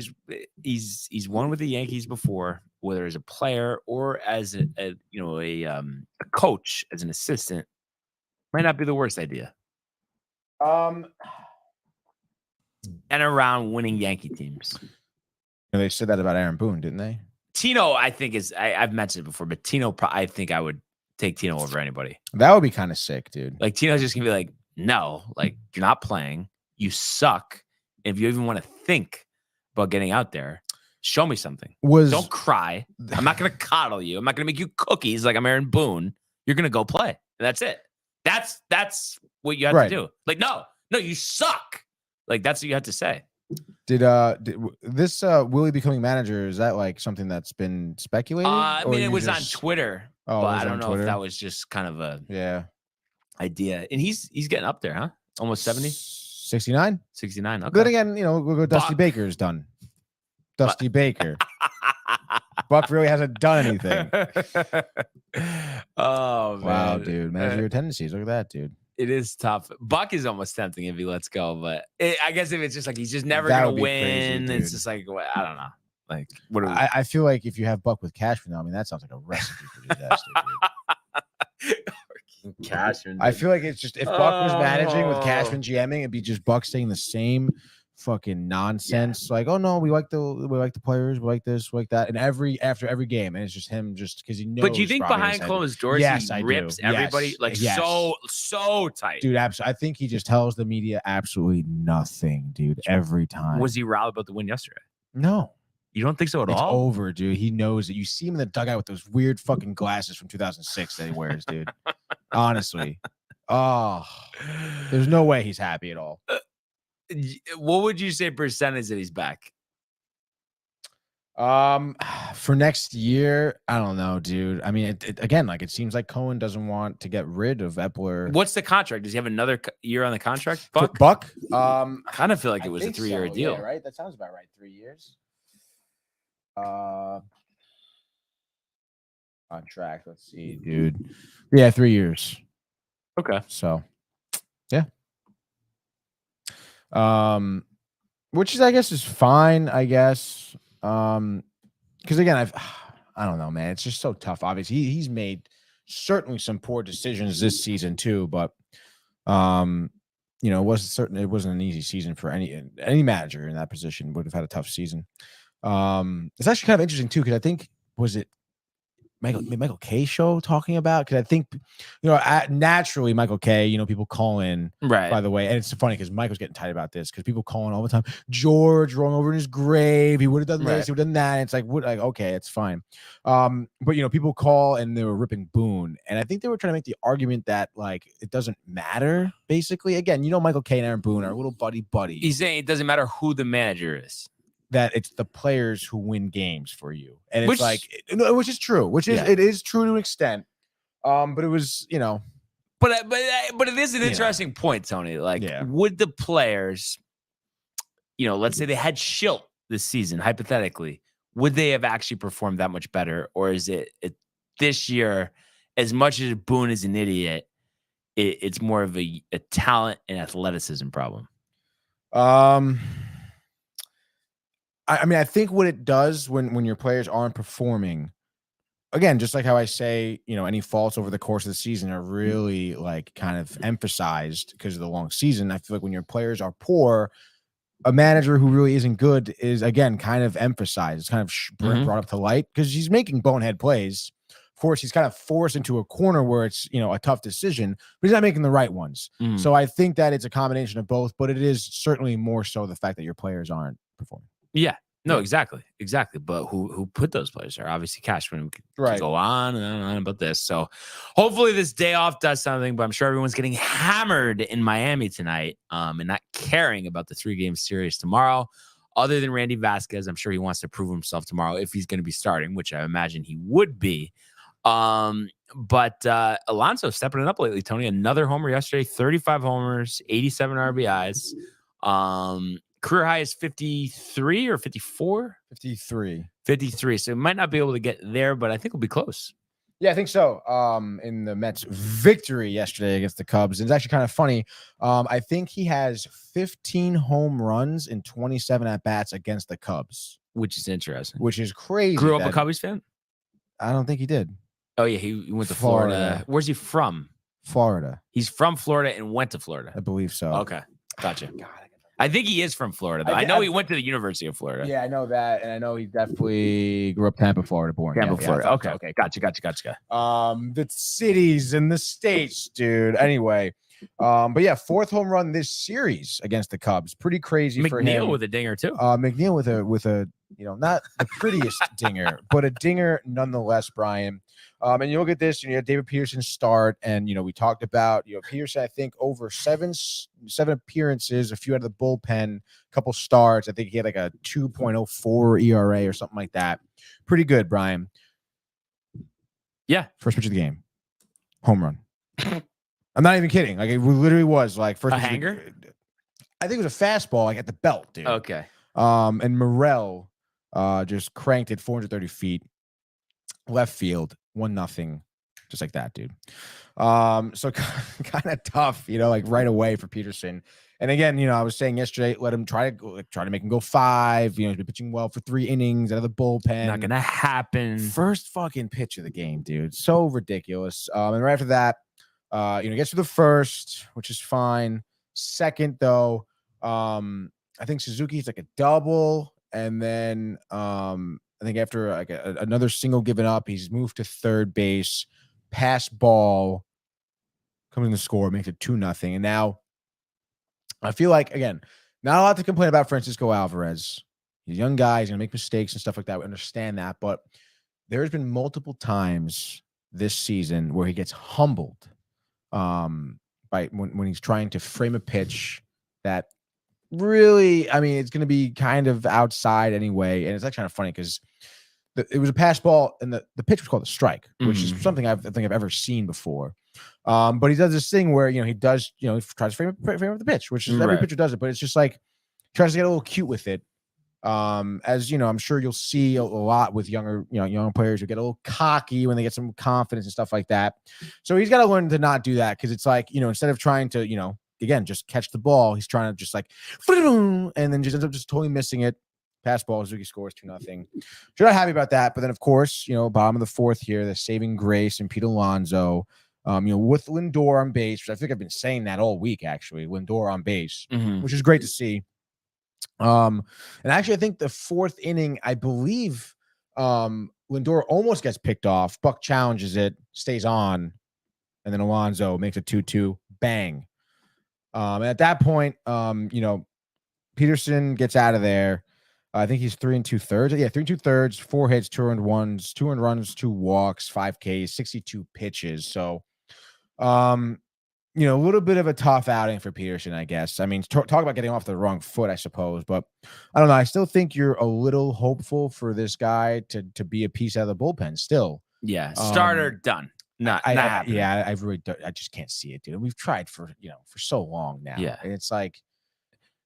Speaker 1: he's won with the Yankees before, whether as a player or as a coach, as an assistant, might not be the worst idea. And around winning Yankee teams.
Speaker 3: They said that about Aaron Boone, didn't they?
Speaker 1: Tino, I think I've mentioned it before, but Tino, I think I would take Tino over anybody.
Speaker 3: That would be kind of sick, dude.
Speaker 1: Like Tino's just gonna be like, no, like you're not playing, you suck. If you even want to think about getting out there, show me something. Don't cry. I'm not gonna coddle you. I'm not gonna make you cookies like I'm Aaron Boone. You're gonna go play. That's it. That's what you have to do. Like, no, you suck. Like that's what you have to say.
Speaker 3: Did this Willie becoming manager, is that like something that's been speculated?
Speaker 1: I mean, it was on Twitter, but I don't know if that was just kind of a idea. And he's getting up there, huh? Almost 70?
Speaker 3: 69?
Speaker 1: 69. Okay.
Speaker 3: But again, you know, we'll go Dusty Baker's done. Dusty Baker. Buck really hasn't done anything.
Speaker 1: Oh, man.
Speaker 3: Wow, dude. Measure your tendencies. Look at that, dude.
Speaker 1: It is tough. Buck is almost tempting if he lets go, but I guess if it's just like he's just never going to win, crazy, it's just like, well, I don't know. Like, what do we...
Speaker 3: I feel like if you have Buck with Cashman, I mean, that sounds like a recipe for disaster, dude.
Speaker 1: Cashman.
Speaker 3: I feel like it's just, if Buck was managing with Cashman GMing, it'd be just Buck saying the same fucking nonsense. Like, oh no, we like the players, we like this, we like that, and after every game, and it's just him, just because he knows.
Speaker 1: But do you think behind closed doors, he rips everybody like so tight,
Speaker 3: dude? Absolutely. I think he just tells the media absolutely nothing, dude. Every time.
Speaker 1: Was he riled about the win yesterday?
Speaker 3: No.
Speaker 1: You don't think so at all?
Speaker 3: It's over, dude. He knows it. You see him in the dugout with those weird fucking glasses from 2006 that he wears, dude. Honestly. Oh, there's no way he's happy at all.
Speaker 1: What would you say percentage that he's back?
Speaker 3: For next year, I don't know, dude. I mean, again, like it seems like Cohen doesn't want to get rid of Epler.
Speaker 1: What's the contract? Does he have another year on the contract? Buck?
Speaker 3: I
Speaker 1: kind of feel like it was a 3-year deal.
Speaker 3: Yeah, right? That sounds about right. 3 years. Contract. Let's see, dude. Yeah, 3 years.
Speaker 1: Okay.
Speaker 3: So, yeah. Which is, I guess, is fine. I guess. Because again, I don't know, man. It's just so tough. Obviously, he's made certainly some poor decisions this season too. But, you know, it wasn't an easy season for any manager in that position. Would have had a tough season. It's actually kind of interesting too, because I think was it Michael K show talking about, because I think, you know, naturally Michael K, you know, people call in,
Speaker 1: right,
Speaker 3: by the way, and it's funny because Michael's getting tight about this because people call in all the time. George rolling over in his grave, he would have done this, he would have done that, and it's like, okay, it's fine. But you know, people call and they were ripping Boone, and I think they were trying to make the argument that like it doesn't matter. Basically, again, you know, Michael K and Aaron Boone are little buddy.
Speaker 1: He's saying it doesn't matter who the manager is.
Speaker 3: That it's the players who win games for you, and it's which is true. It is true to an extent. But it was,
Speaker 1: But it is an interesting point, Tony. Like, would the players, let's say they had Schilt this season, hypothetically, would they have actually performed that much better? Or is it this year, as much as Boone is an idiot, it's more of a talent and athleticism problem?
Speaker 3: I think what it does when your players aren't performing, again, just like how I say, any faults over the course of the season are really like kind of emphasized because of the long season. I feel like when your players are poor, a manager who really isn't good is, again, kind of emphasized, kind of brought up to light because he's making bonehead plays. Of course, he's kind of forced into a corner where it's, a tough decision, but he's not making the right ones. So I think that it's a combination of both, but it is certainly more so the fact that your players aren't performing.
Speaker 1: Yeah. No, exactly. But who put those players there? Obviously, Cashman could go on and on about this. So hopefully this day off does something, but I'm sure everyone's getting hammered in Miami tonight and not caring about the 3-game series tomorrow. Other than Randy Vasquez, I'm sure he wants to prove himself tomorrow if he's going to be starting, which I imagine he would be. But Alonso stepping it up lately, Tony. Another homer yesterday, 35 homers, 87 RBIs. Career high is 53 or 54? 53. So it might not be able to get there, but I think it'll be close.
Speaker 3: Yeah, I think so. In the Mets' victory yesterday against the Cubs, it's actually kind of funny. I think he has 15 home runs in 27 at-bats against the Cubs.
Speaker 1: Which is interesting.
Speaker 3: Which is crazy.
Speaker 1: Grew up a Cubbies fan?
Speaker 3: I don't think he did.
Speaker 1: Oh, yeah, he went to Florida. Where's he from?
Speaker 3: Florida.
Speaker 1: He's from Florida and went to Florida.
Speaker 3: I believe so.
Speaker 1: Okay, gotcha. I think he is from Florida, though. I know he went to the University of Florida.
Speaker 3: Yeah, I know that, and I know he definitely grew up Tampa, Florida, born.
Speaker 1: Florida. Okay. Gotcha.
Speaker 3: The cities and the states, dude. Anyway, but yeah, 4th home run this series against the Cubs. Pretty crazy for him.
Speaker 1: McNeil with a dinger too.
Speaker 3: McNeil with a not the prettiest dinger, but a dinger nonetheless, Brian. And you look at this, you have David Peterson start, and we talked about Peterson. I think over seven appearances, a few out of the bullpen, a couple starts. I think he had like a 2.04 ERA or something like that. Pretty good, Brian.
Speaker 1: Yeah,
Speaker 3: first pitch of the game, home run. I'm not even kidding. Like it literally was like first.
Speaker 1: A hanger.
Speaker 3: I think it was a fastball, like at the belt, dude.
Speaker 1: Okay.
Speaker 3: And Morel just cranked it 430 feet, left field, 1-0, just like that, dude. So kind of tough, like right away for Peterson. And again, I was saying yesterday, let him try to make him go 5. He's been pitching well for 3 innings out of the bullpen.
Speaker 1: Not gonna happen.
Speaker 3: First fucking pitch of the game, dude. So ridiculous. And right after that, gets to the first, which is fine. Second, though, I think Suzuki's like a double, and then I think after like another single given up, he's moved to third base, pass ball, coming to score, makes it 2-0. And now I feel like, again, not a lot to complain about Francisco Alvarez. He's a young guy, he's gonna make mistakes and stuff like that. We understand that, but there's been multiple times this season where he gets humbled by when he's trying to frame a pitch that really, it's going to be kind of outside anyway. And it's actually kind of funny because it was a pass ball and the pitch was called a strike, which is something I think I've ever seen before. But he does this thing where, he does, he tries to frame up the pitch, which is every pitcher does it, but it's just like tries to get a little cute with it. As I'm sure you'll see a lot with young players who get a little cocky when they get some confidence and stuff like that. So he's got to learn to not do that. Cause it's like, instead of trying to, again, just catch the ball, he's trying to just like, and then just ends up just totally missing it. Pass ball, Suzuki scores 2-0. So not happy about that. But then of course, bottom of the 4th here, the saving grace and Pete Alonso, with Lindor on base, which I think I've been saying that all week, actually, Lindor on base, which is great to see. And actually, I think the 4th inning, I believe Lindor almost gets picked off. Buck challenges it, stays on, and then Alonso makes a 2-2, bang. And at that point, Peterson gets out of there. I think he's 3 2/3. Yeah, 3 2/3, 4 hits, 2 earned runs, 2 earned runs, 2 walks, 5 Ks, 62 pitches. So, a little bit of a tough outing for Peterson, I guess. Talk about getting off the wrong foot, I suppose. But I don't know. I still think you're a little hopeful for this guy to be a piece out of the bullpen still.
Speaker 1: Yeah. Starter done. not happening.
Speaker 3: Yeah, I really don't, I just can't see it, dude. We've tried for so long now.
Speaker 1: Yeah.
Speaker 3: And it's like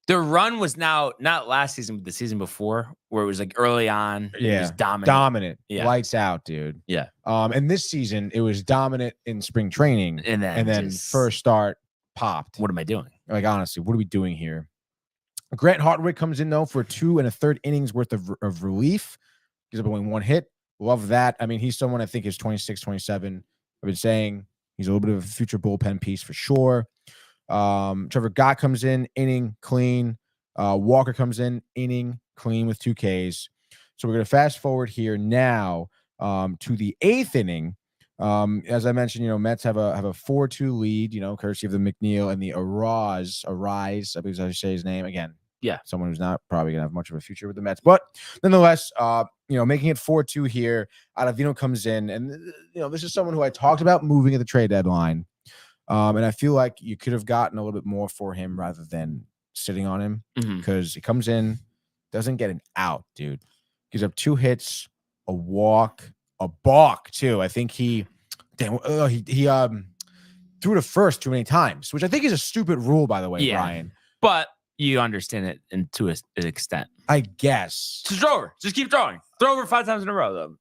Speaker 1: the run was now not last season, but the season before, where it was like early on.
Speaker 3: Yeah.
Speaker 1: It was dominant.
Speaker 3: Yeah. Lights out, dude.
Speaker 1: Yeah.
Speaker 3: And this season it was dominant in spring training.
Speaker 1: And then
Speaker 3: first start popped.
Speaker 1: What am I doing?
Speaker 3: Like, honestly, what are we doing here? Grant Hartwig comes in, though, for 2 1/3 innings worth of relief. Gives up only 1 hit. Love that. I mean, he's someone I think is 26, 27. I've been saying he's a little bit of a future bullpen piece for sure. Trevor Gott comes in, inning clean. Walker comes in, inning clean with 2 Ks. So we're going to fast forward here now to the 8th inning. As I mentioned, Mets have a 4-2 lead, courtesy of the McNeil and the Arise, I believe I say his name again.
Speaker 1: Yeah.
Speaker 3: Someone who's not probably going to have much of a future with the Mets. But nonetheless, making it 4-2 here, Ottavino comes in. And, this is someone who I talked about moving at the trade deadline. And I feel like you could have gotten a little bit more for him rather than sitting on him because he comes in, doesn't get an out, dude. Gives up 2 hits, a walk, a balk, too. I think he threw to first too many times, which I think is a stupid rule, by the way, Brian.
Speaker 1: But you understand it to an extent.
Speaker 3: I guess.
Speaker 1: Just throw over. Just keep throwing. Throw over 5 times in a row, though.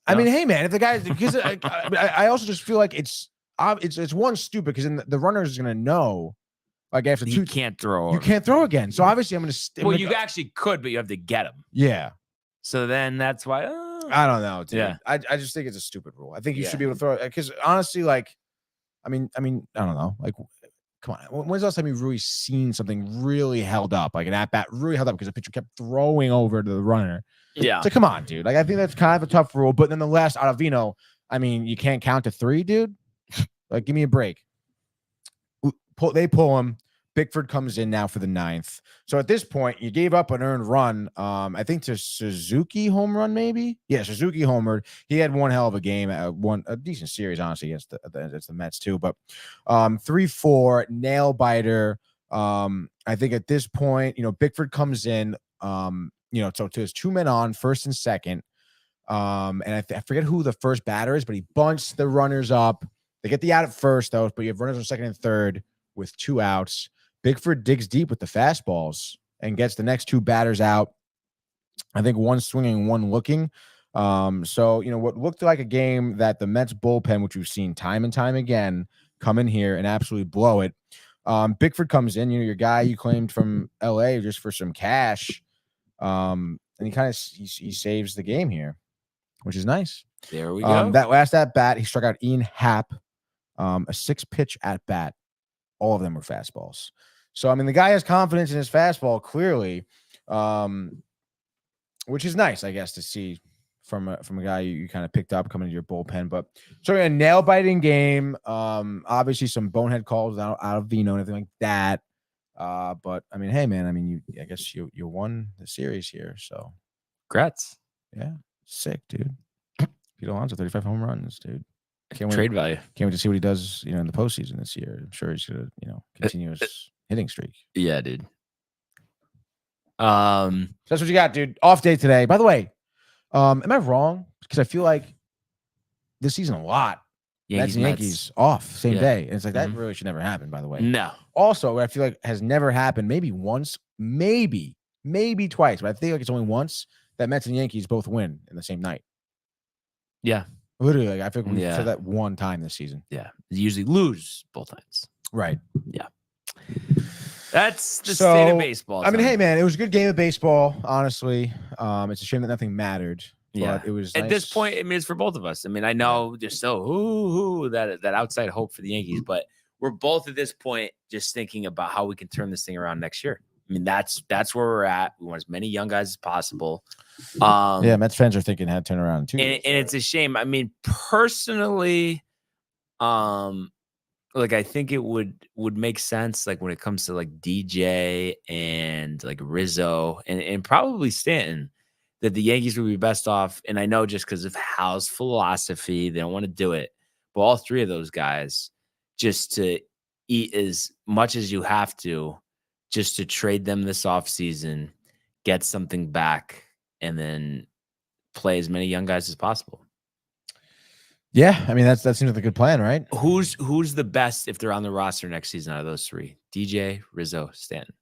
Speaker 3: I mean, hey, man, if the guy, because I also just feel like it's one stupid because then the runner is going to know, like after 2,
Speaker 1: you can't throw over.
Speaker 3: You can't throw again. So obviously I'm going to.
Speaker 1: Well, you actually could, but you have to get him.
Speaker 3: Yeah.
Speaker 1: So then that's why.
Speaker 3: I don't know, dude.
Speaker 1: Yeah.
Speaker 3: I just think it's a stupid rule. I think you should be able to throw it because honestly, like, I mean, I don't know, like. Come on. When's the last time you've really seen something really held up, like an at-bat really held up because the pitcher kept throwing over to the runner? Yeah. So come on, dude. Like, I think that's kind of a tough rule. But nonetheless, Ottavino, I mean, you can't count to 3, dude. Like, give me a break. They pull him. Bickford comes in now for the 9th. So at this point, you gave up an earned run. I think to Suzuki home run, maybe. Yeah, Suzuki homered. He had one hell of a game, a decent series, honestly, against the Mets too. But 3-4 nail biter. I think at this point, Bickford comes in. So to his 2 men on, first and second. And I forget who the first batter is, but he bunts the runners up. They get the out at first, though, but you have runners on second and third with 2 outs. Bickford digs deep with the fastballs and gets the next 2 batters out. I think one swinging, one looking. So, what looked like a game that the Mets bullpen, which we've seen time and time again, come in here and absolutely blow it. Bickford comes in, your guy you claimed from LA just for some cash. And he kind of he saves the game here, which is nice.
Speaker 1: There we go.
Speaker 3: That last at bat, he struck out Ian Happ, a 6-pitch at bat. All of them were fastballs. So, I mean, the guy has confidence in his fastball, clearly, which is nice, I guess, to see from a guy you kind of picked up coming into your bullpen. But so a nail-biting game. Obviously, some bonehead calls out of Vino and everything like that. But, I mean, hey, man, I mean, I guess you won the series here. So,
Speaker 1: congrats.
Speaker 3: Yeah, sick, dude. Pete Alonso, 35 home runs, dude.
Speaker 1: Trade value.
Speaker 3: Can't wait to see what he does, in the postseason this year. I'm sure he's gonna, continue his hitting streak.
Speaker 1: Yeah, dude.
Speaker 3: So that's what you got, dude. Off day today. By the way, am I wrong? Because I feel like this season a lot. Yankees off same day. And it's like that really should never happen, by the way.
Speaker 1: No.
Speaker 3: Also, what I feel like has never happened, maybe once, maybe twice, but I think like it's only once that Mets and Yankees both win in the same night.
Speaker 1: Yeah.
Speaker 3: Literally, like I think we said that one time this season.
Speaker 1: Yeah. They usually lose both nights.
Speaker 3: Right.
Speaker 1: Yeah. That's the state of baseball.
Speaker 3: I mean, hey, man, it was a good game of baseball, honestly. It's a shame that nothing mattered.
Speaker 1: Yeah.
Speaker 3: But it was
Speaker 1: at
Speaker 3: nice.
Speaker 1: this point, it means for both of us. I mean, I know there's still that outside hope for the Yankees, but we're both at this point just thinking about how we can turn this thing around next year. I mean, that's where we're at. We want as many young guys as possible.
Speaker 3: Yeah, Mets fans are thinking how to turn around too.
Speaker 1: And it's a shame. I mean, personally, like I think it would make sense, like when it comes to like DJ and like Rizzo and probably Stanton, that the Yankees would be best off. And I know just because of Hal's philosophy, they don't want to do it. But all 3 of those guys, just to eat as much as you have to, just to trade them this offseason, get something back, and then play as many young guys as possible.
Speaker 3: Yeah, I mean that seems like a good plan, right?
Speaker 1: Who's the best if they're on the roster next season out of those three? DJ, Rizzo, Stanton.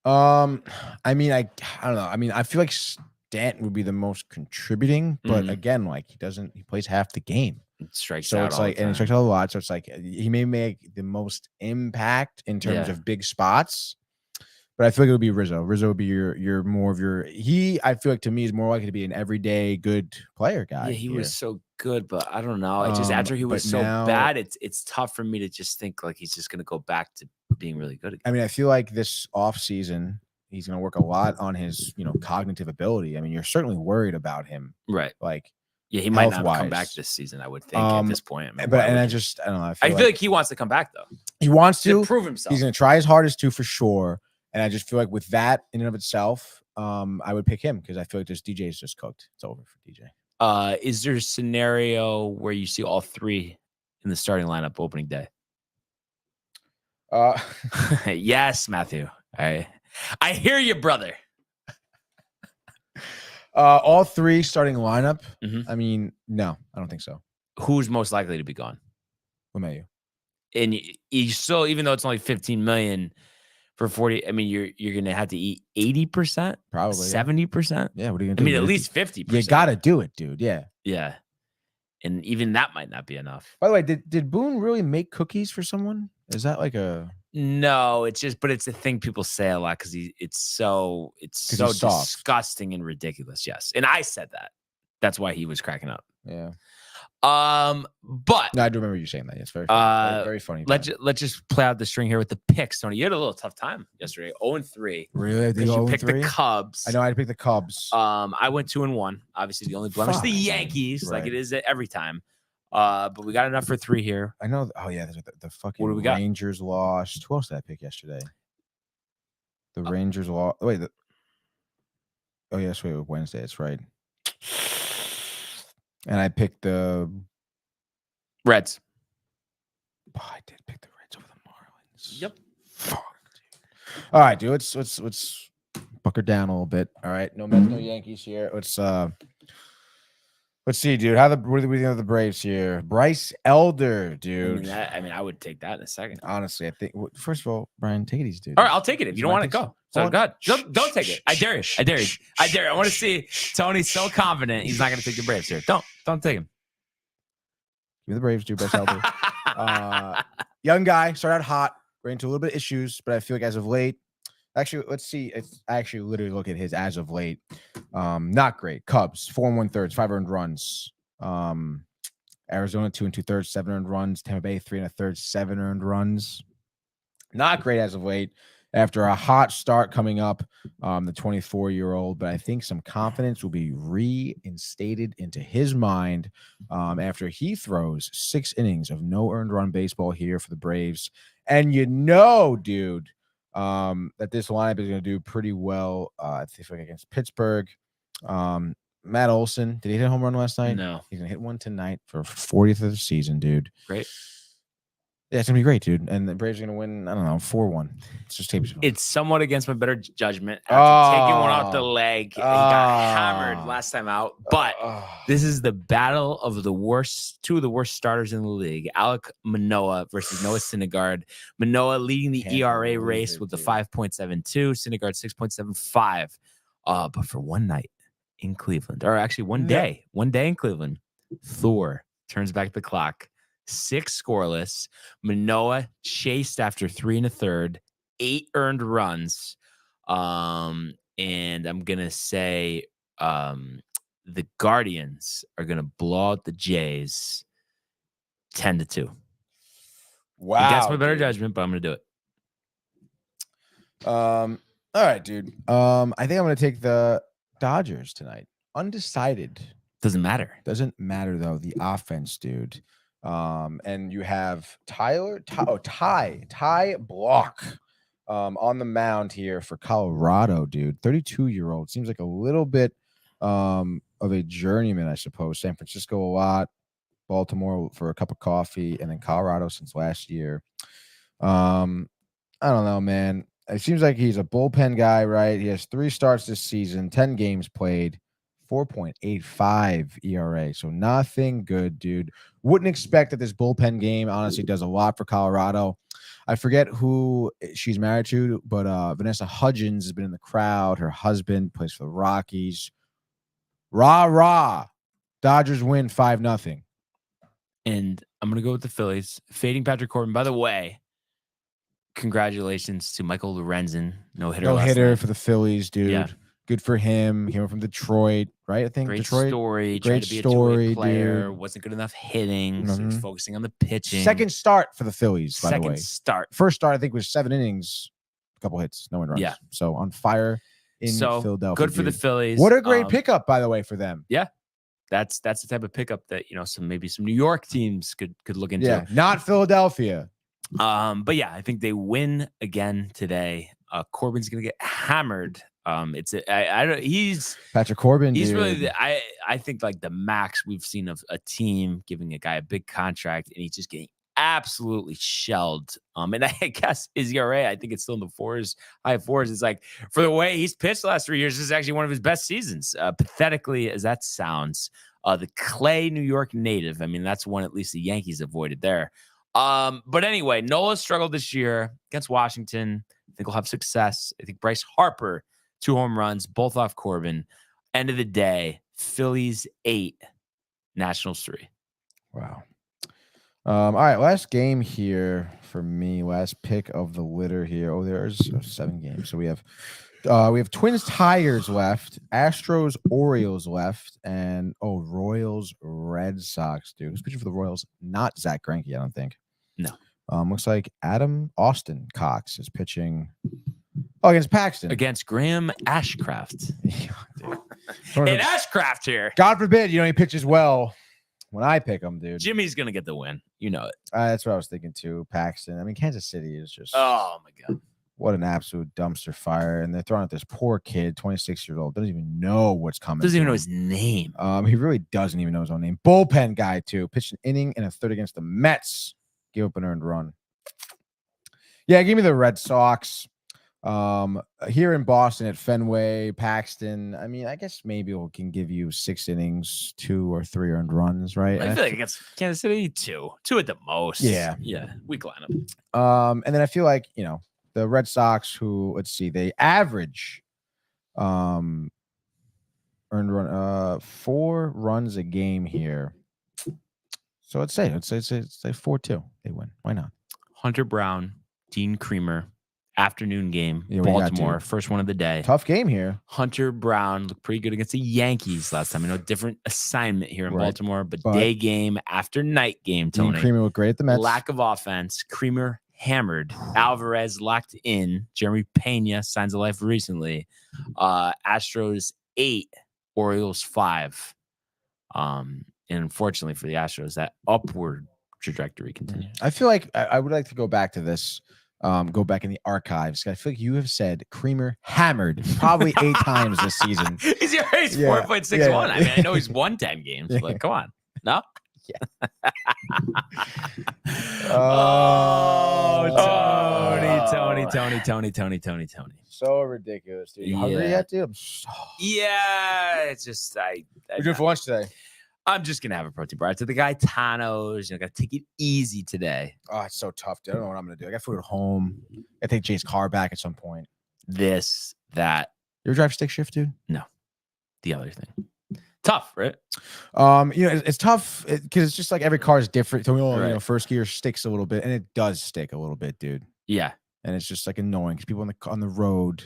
Speaker 3: I mean, I don't know. I mean, I feel like Stanton would be the most contributing, but again, like he plays half the game.
Speaker 1: It strikes
Speaker 3: so
Speaker 1: out
Speaker 3: it's
Speaker 1: all
Speaker 3: like,
Speaker 1: the time.
Speaker 3: and it strikes out a lot. So it's like he may make the most impact in terms of big spots, but I feel like it would be Rizzo. Rizzo would be your more of your. I feel like to me is more likely to be an everyday good player guy.
Speaker 1: Yeah, he was so good, but I don't know. It's just after he was so bad, it's tough for me to just think like he's just going to go back to being really good again.
Speaker 3: I mean, I feel like this offseason, he's going to work a lot on his, cognitive ability. I mean, you're certainly worried about him.
Speaker 1: Right.
Speaker 3: Like,
Speaker 1: yeah, he might not come back this season, I would think, at this point. I mean,
Speaker 3: I don't know.
Speaker 1: I feel like he wants to come back, though.
Speaker 3: He wants to
Speaker 1: prove himself.
Speaker 3: He's going to try his hardest to, for sure. And I just feel like with that in and of itself, I would pick him because I feel like this DJ is just cooked. It's over for DJ.
Speaker 1: Is there a scenario where you see all three in the starting lineup opening day? Yes, Matthew. I hear you, brother.
Speaker 3: All three starting lineup. I mean, no, I don't think so.
Speaker 1: Who's most likely to be gone?
Speaker 3: What about you?
Speaker 1: And you still, even though it's only 15 million for 40, I mean, you're gonna have to eat 80%,
Speaker 3: probably
Speaker 1: 70%.
Speaker 3: Yeah, what are you gonna do?
Speaker 1: I mean, at least 50%.
Speaker 3: You gotta do it, dude. Yeah.
Speaker 1: And even that might not be enough.
Speaker 3: By the way, did Boone really make cookies for someone? Is that like a?
Speaker 1: No, it's a thing people say a lot because it's so disgusting and ridiculous. Yes, and I said that. That's why he was cracking up.
Speaker 3: Yeah.
Speaker 1: But
Speaker 3: no, I do remember you saying that. It's very funny. Very funny.
Speaker 1: Let's just play out the string here with the picks, Tony. You had a little tough time yesterday. 0-3.
Speaker 3: Really?
Speaker 1: Because you picked the Cubs.
Speaker 3: I know I had to pick the Cubs.
Speaker 1: I went 2-1. Obviously, the only blemish the Yankees, like it is every time. But we got enough for 3 here.
Speaker 3: I know. Oh yeah, the fucking
Speaker 1: what do we got?
Speaker 3: Rangers lost. Who else did I pick yesterday? The Rangers lost. Wait. Oh yes, wait. Wednesday. That's right. And I picked the
Speaker 1: Reds.
Speaker 3: Oh, I did pick the Reds over the Marlins.
Speaker 1: Yep.
Speaker 3: Fuck, dude. All right, dude. Let's bucker down a little bit. All right. No Mets, no Yankees here. Let's see, dude. What do we think of the Braves here? Bryce Elder, dude.
Speaker 1: I mean, I would take that in a second.
Speaker 3: Honestly, I think. First of all, Brian, take it easy, dude.
Speaker 1: All right, I'll take it if you don't want to go. So go ahead. Don't take it. I dare you. I dare you. I dare you. I want to see Tony so confident he's not going to take the Braves here. Don't take him.
Speaker 3: Give me the Braves, dude. Bryce Elder. Young guy, started out hot, ran into a little bit of issues, but I feel like as of late, actually, let's see. I actually literally look at his as of late. Not great. Cubs 4 1/3, 5 earned runs. Arizona 2 2/3, 7 earned runs. Tampa Bay 3 1/3, 7 earned runs. Not great as of late. After a hot start coming up, the 24-year-old, but I think some confidence will be reinstated into his mind after he throws 6 innings of no earned run baseball here for the Braves. And dude, that this lineup is going to do pretty well. I think against Pittsburgh. Matt Olson, did he hit a home run last night?
Speaker 1: No.
Speaker 3: He's going to hit one tonight for 40th of the season, dude.
Speaker 1: Great.
Speaker 3: Yeah, it's going to be great, dude. And the Braves are going to win, I don't know, 4-1. It's just tapes.
Speaker 1: It's somewhat against my better judgment. After taking one off the leg, he got hammered last time out. But this is the battle of two of the worst starters in the league. Alek Manoah versus Noah Syndergaard. Manoah leading the ERA race with the 5.72. Syndergaard 6.75. But for one night in Cleveland, or actually one day in Cleveland, Thor turns back the clock. 6 scoreless. Manoah chased after 3 1/3, 8 earned runs. And I'm gonna say the Guardians are gonna blow out the Jays 10-2.
Speaker 3: Wow,
Speaker 1: that's my better judgment, but I'm gonna do it.
Speaker 3: All right, dude. I think I'm gonna take the Dodgers tonight. Undecided.
Speaker 1: Doesn't matter.
Speaker 3: Doesn't matter though. The offense, dude. And you have Ty Block on the mound here for Colorado, dude. 32-year-old. Seems like a little bit of a journeyman, I suppose. San Francisco a lot, Baltimore for a cup of coffee, and then Colorado since last year. I don't know, man. It seems like he's a bullpen guy, right? He has 3 starts this season, 10 games played, 4.85 ERA. So nothing good, dude. Wouldn't expect that this bullpen game honestly does a lot for Colorado. I forget who she's married to, but Vanessa Hudgens has been in the crowd. Her husband plays for the Rockies. Rah, rah. Dodgers win 5-0.
Speaker 1: And I'm going to go with the Phillies. Fading Patrick Corbin. By the way, congratulations to Michael Lorenzen. No-hitter
Speaker 3: for the Phillies, dude.
Speaker 1: Yeah.
Speaker 3: Good for him. He went from Detroit, right? I think
Speaker 1: great
Speaker 3: Detroit.
Speaker 1: Story.
Speaker 3: Great
Speaker 1: tried to be
Speaker 3: story,
Speaker 1: a two-way player.
Speaker 3: dude.
Speaker 1: Wasn't good enough hitting. So he was focusing on the pitching.
Speaker 3: Second start for the Phillies, by the way.
Speaker 1: Second start.
Speaker 3: First start, I think, was 7 innings, a couple hits, no one runs.
Speaker 1: Yeah.
Speaker 3: So on fire in Philadelphia.
Speaker 1: Good for the Phillies.
Speaker 3: What a great pickup, by the way, for them.
Speaker 1: Yeah. That's the type of pickup that, maybe some New York teams could look into.
Speaker 3: Yeah, not Philadelphia.
Speaker 1: But yeah, I think they win again today. Corbin's gonna get hammered. He's
Speaker 3: Patrick Corbin.
Speaker 1: He's
Speaker 3: dude.
Speaker 1: really I think like the max we've seen of a team giving a guy a big contract, and he's just getting absolutely shelled. And I guess his ERA, I think it's still in the high fours. It's like, for the way he's pitched the last 3 years, this is actually one of his best seasons. Pathetically as that sounds, the Clay, New York native. I mean, that's one at least the Yankees avoided there. But anyway, Nola struggled this year against Washington. I think he'll have success. I think Bryce Harper, 2 home runs, both off Corbin. End of the day, Phillies 8, Nationals 3.
Speaker 3: Wow. All right, last game here for me. Last pick of the litter here. Oh, there's 7 games. So we have Twins Tigers left, Astros Orioles left, and Royals Red Sox. Dude, who's pitching for the Royals? Not Zach Greinke, I don't think.
Speaker 1: No.
Speaker 3: Looks like Adam Austin Cox is pitching. Oh, against Paxton.
Speaker 1: Against Graham Ashcraft.
Speaker 3: And
Speaker 1: Ashcraft here.
Speaker 3: God forbid, he pitches well when I pick him, dude.
Speaker 1: Jimmy's going to get the win. You know it.
Speaker 3: That's what I was thinking too. Paxton. I mean, Kansas City is just.
Speaker 1: Oh, my God.
Speaker 3: What an absolute dumpster fire. And they're throwing at this poor kid, 26-year-old, doesn't even know what's coming.
Speaker 1: Doesn't even know his name.
Speaker 3: He really doesn't even know his own name. Bullpen guy, too. Pitched an inning and a third against the Mets. Gave up an earned run. Yeah, give me the Red Sox. Here in Boston at Fenway, Paxton. I mean, I guess maybe we can give you 6 innings, 2 or 3 earned runs, right?
Speaker 1: I feel like against Kansas City, 2 at the most.
Speaker 3: Yeah.
Speaker 1: Weak lineup.
Speaker 3: And then I feel like, the Red Sox, who, let's see, they average earned run 4 runs a game here. So let's say 4-2. They win. Why not?
Speaker 1: Hunter Brown, Dean Creamer, afternoon game,
Speaker 3: Yeah,
Speaker 1: Baltimore, first one of the day.
Speaker 3: Tough game here.
Speaker 1: Hunter Brown looked pretty good against the Yankees last time. Different assignment here in Baltimore, but day game after night game, Tony.
Speaker 3: Dean Creamer looked great at the Mets.
Speaker 1: Lack of offense. Creamer hammered. Alvarez locked in. Jeremy Pena signs of life recently. Astros 8, Orioles 5. And unfortunately for the Astros, that upward trajectory continues.
Speaker 3: I feel like I would like to go back to this. Go back in the archives. I feel like you have said Creamer hammered probably 8 times this season.
Speaker 1: He's 4.61. I mean, I know he's won 10 games, but come on. No?
Speaker 3: Yeah.
Speaker 1: Tony.
Speaker 3: So ridiculous, dude. You hungry yet, dude?
Speaker 1: Yeah, it's just
Speaker 3: What are you doing for lunch today?
Speaker 1: I'm just gonna have a protein bar. To the Gaetanos, gotta take it easy today.
Speaker 3: Oh, it's so tough, dude. I don't know what I'm gonna do. I got food at home. I take Jay's car back at some point.
Speaker 1: This, that.
Speaker 3: You ever drive stick shift, dude?
Speaker 1: No. The other thing. Tough, right?
Speaker 3: It's tough because it's just like every car is different. So first gear sticks a little bit, and it does stick a little bit, dude.
Speaker 1: Yeah,
Speaker 3: and it's just like annoying because people on the road,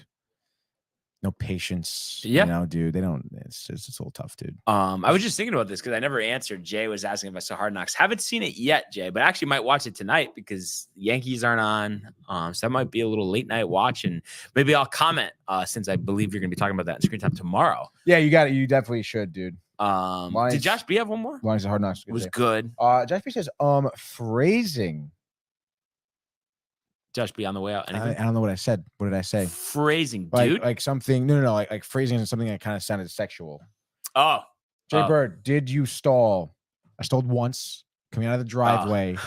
Speaker 3: no patience.
Speaker 1: Yeah,
Speaker 3: dude, they don't. It's a little tough, dude.
Speaker 1: I was just thinking about this because I never answered. Jay was asking if I saw Hard Knocks. Haven't seen it yet, Jay, but actually might watch it tonight because the Yankees aren't on. So that might be a little late night watch, and maybe I'll comment since I believe you're going to be talking about that in Screen Time tomorrow.
Speaker 3: Yeah, you got it. You definitely should, dude.
Speaker 1: Did Josh B have one more?
Speaker 3: Lions Hard Knocks
Speaker 1: was good.
Speaker 3: Josh B says phrasing.
Speaker 1: Josh B on the way out.
Speaker 3: I don't know what I said. What did I say?
Speaker 1: Phrasing, dude.
Speaker 3: Like something. No. Like phrasing is something that kind of sounded sexual.
Speaker 1: Oh,
Speaker 3: Jay Bird, did you stall? I stalled once coming out of the driveway.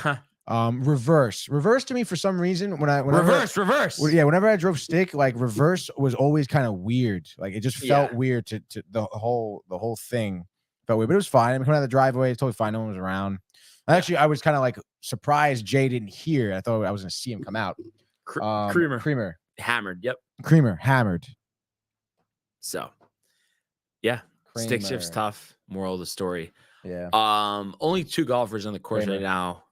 Speaker 3: Reverse to me for some reason whenever
Speaker 1: reverse.
Speaker 3: Whenever I drove stick, like reverse was always kind of weird. Like it just felt weird to the whole thing felt weird, but it was fine. I'm coming out of the driveway, it's totally fine. No one was around. Actually, I was kind of like surprised Jay didn't hear. I thought I was gonna see him come out. Creamer
Speaker 1: hammered. Yep.
Speaker 3: Creamer hammered.
Speaker 1: So, yeah, stick shift's tough. Moral of the story.
Speaker 3: Yeah.
Speaker 1: Only 2 golfers on the course right now.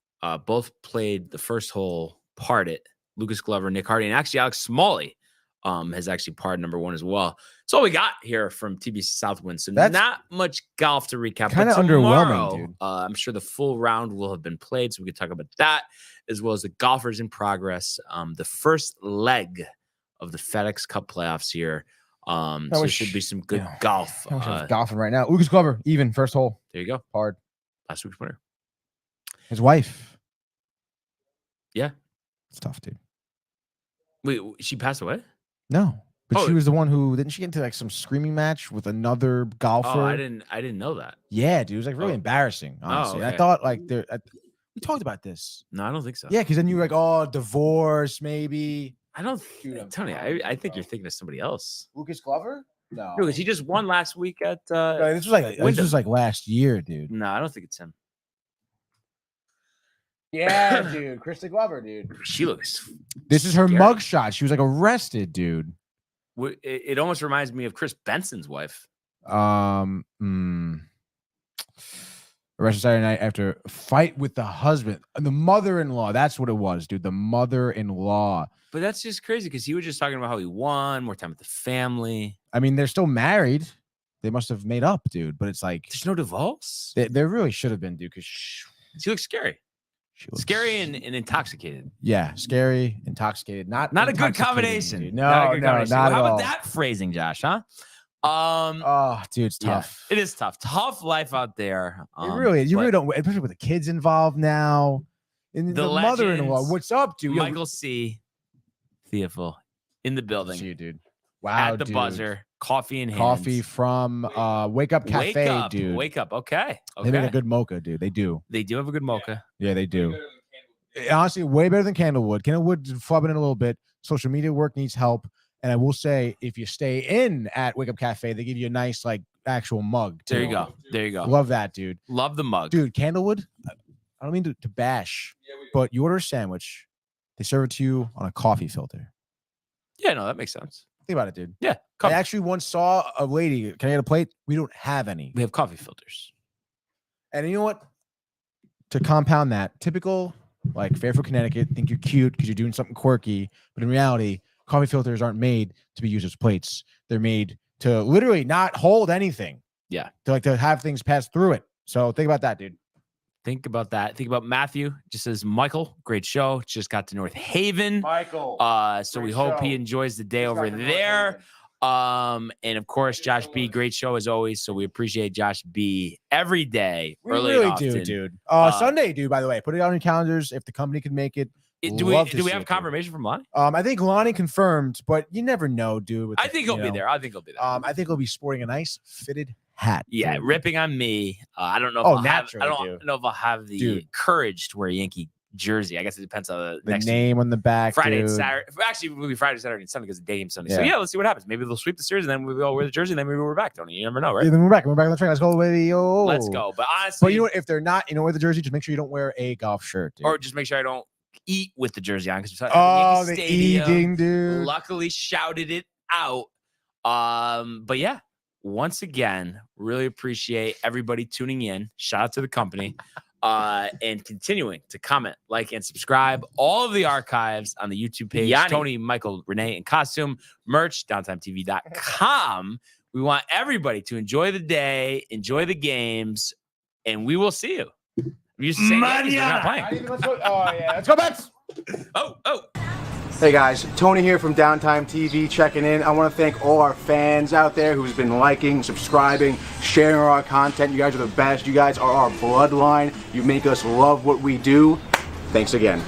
Speaker 1: Both played the first hole, parred it. Lucas Glover, Nick Hardy, and actually Alex Smalley has actually parred number 1 as well. That's all we got here from TBC Southwind. So that's not much golf to recap.
Speaker 3: Kind of underwhelming, dude.
Speaker 1: I'm sure the full round will have been played, so we could talk about that as well as the golfers in progress. The first leg of the FedEx Cup playoffs here. So there should be some good golf.
Speaker 3: Golfing right now. Lucas Glover, even first hole.
Speaker 1: There you go.
Speaker 3: Hard.
Speaker 1: Last week's winner.
Speaker 3: His wife.
Speaker 1: Yeah.
Speaker 3: It's tough, dude.
Speaker 1: Wait, she passed away?
Speaker 3: No. But she was the one who didn't she get into like some screaming match with another golfer?
Speaker 1: Oh, I didn't know that.
Speaker 3: Yeah, dude. It was like really embarrassing, honestly.
Speaker 1: Okay.
Speaker 3: I thought like we talked about this.
Speaker 1: No, I don't think so.
Speaker 3: Yeah, because then you were like, oh, divorce, maybe.
Speaker 1: I don't, Tony. I think you're thinking of somebody else.
Speaker 3: Lucas Glover? No,
Speaker 1: because he just won last week at.
Speaker 3: This was like last year, dude.
Speaker 1: No, I don't think it's him.
Speaker 3: Yeah, dude, Krista Glover, dude.
Speaker 1: She looks.
Speaker 3: This is her mugshot. She was like arrested, dude.
Speaker 1: It almost reminds me of Chris Benson's wife.
Speaker 3: Arrested Saturday night after fight with the husband, the mother-in-law. That's what it was, dude. The mother-in-law.
Speaker 1: But that's just crazy because he was just talking about how he won, more time with the family.
Speaker 3: I mean, they're still married. They must have made up, dude. But it's like
Speaker 1: there's no divorce.
Speaker 3: There really should have been, dude. Because
Speaker 1: she looks scary. She looks scary and intoxicated.
Speaker 3: Yeah, scary, intoxicated. Not
Speaker 1: a good combination.
Speaker 3: Dude. No, not at all.
Speaker 1: How about that phrasing, Josh? Huh?
Speaker 3: Oh, dude, it's tough.
Speaker 1: It is tough. Tough life out there.
Speaker 3: You really don't, especially with the kids involved now. And the mother-in-law. What's up, dude?
Speaker 1: Michael C. Theofil in the building.
Speaker 3: See you, dude. Wow,
Speaker 1: at the buzzer. Coffee in hand.
Speaker 3: Coffee from Wake Up Cafe, dude.
Speaker 1: Wake Up. Okay.
Speaker 3: They make a good mocha, dude. They do.
Speaker 1: They do have a good mocha.
Speaker 3: Yeah, they do. Honestly, way better than Candlewood. Candlewood's flubbing it a little bit. Social media work needs help. And I will say, if you stay in at Wake Up Cafe, they give you a nice, like, actual mug. Too.
Speaker 1: There you go. There you go.
Speaker 3: Love that, dude.
Speaker 1: Love the mug.
Speaker 3: Dude, Candlewood, I don't mean to bash, but you order a sandwich, they serve it to you on a coffee filter.
Speaker 1: Yeah, no, that makes sense.
Speaker 3: Think about it, dude.
Speaker 1: Yeah.
Speaker 3: I actually once saw a lady, can I get a plate? We don't have any.
Speaker 1: We have coffee filters.
Speaker 3: And you know what? To compound that, typical, like, Fairfield, Connecticut, think you're cute because you're doing something quirky, but in reality, coffee filters aren't made to be used as plates. They're made to literally not hold anything.
Speaker 1: Yeah.
Speaker 3: To have things pass through it. So think about that, dude.
Speaker 1: Think about that. Think about Matthew. Just says, Michael, great show. Just got to North Haven.
Speaker 3: Michael.
Speaker 1: So we hope he enjoys the day over there. And of course, Josh B, great show as always. So we appreciate Josh B every day.
Speaker 3: We really do, dude. Sunday, dude, by the way. Put it on your calendars if the company can make it.
Speaker 1: Do we have confirmation from Lonnie?
Speaker 3: I think Lonnie confirmed, but you never know, dude.
Speaker 1: I think he'll be there. I think he'll be there.
Speaker 3: I think he'll be sporting a nice fitted hat.
Speaker 1: Yeah, dude. Ripping on me. I don't know. If I don't know if I'll have the courage to wear a Yankee jersey. I guess it depends on the next
Speaker 3: name on the back.
Speaker 1: Friday and Saturday. Actually, it will be Friday, Saturday, and Sunday because it's day game Sunday. Yeah. So yeah, let's see what happens. Maybe they'll sweep the series, and then we all wear the jersey, and then maybe we're back, Tony. You never know, right?
Speaker 3: Yeah, then we're back. We're back on the train. Let's go, baby. Yo.
Speaker 1: Let's go. But honestly,
Speaker 3: you know what? If they're not, wear the jersey. Just make sure you don't wear a golf shirt, dude.
Speaker 1: Or just make sure I don't eat with the jersey on because
Speaker 3: the eating, dude.
Speaker 1: Luckily shouted it out. But yeah, once again, really appreciate everybody tuning in. Shout out to the company. And continuing to comment, like, and subscribe. All of the archives on the YouTube page.
Speaker 3: Yanni.
Speaker 1: Tony, Michael, Renee, and Costume. Merch, downtimetv.com. We want everybody to enjoy the day, enjoy the games, and we will see you. We used to say Yankees, they're not playing.
Speaker 3: Let's go, Mets.
Speaker 1: Oh.
Speaker 2: Hey guys, Tony here from Downtime TV checking in. I want to thank all our fans out there who's been liking, subscribing, sharing our content. You guys are the best. You guys are our bloodline. You make us love what we do. Thanks again.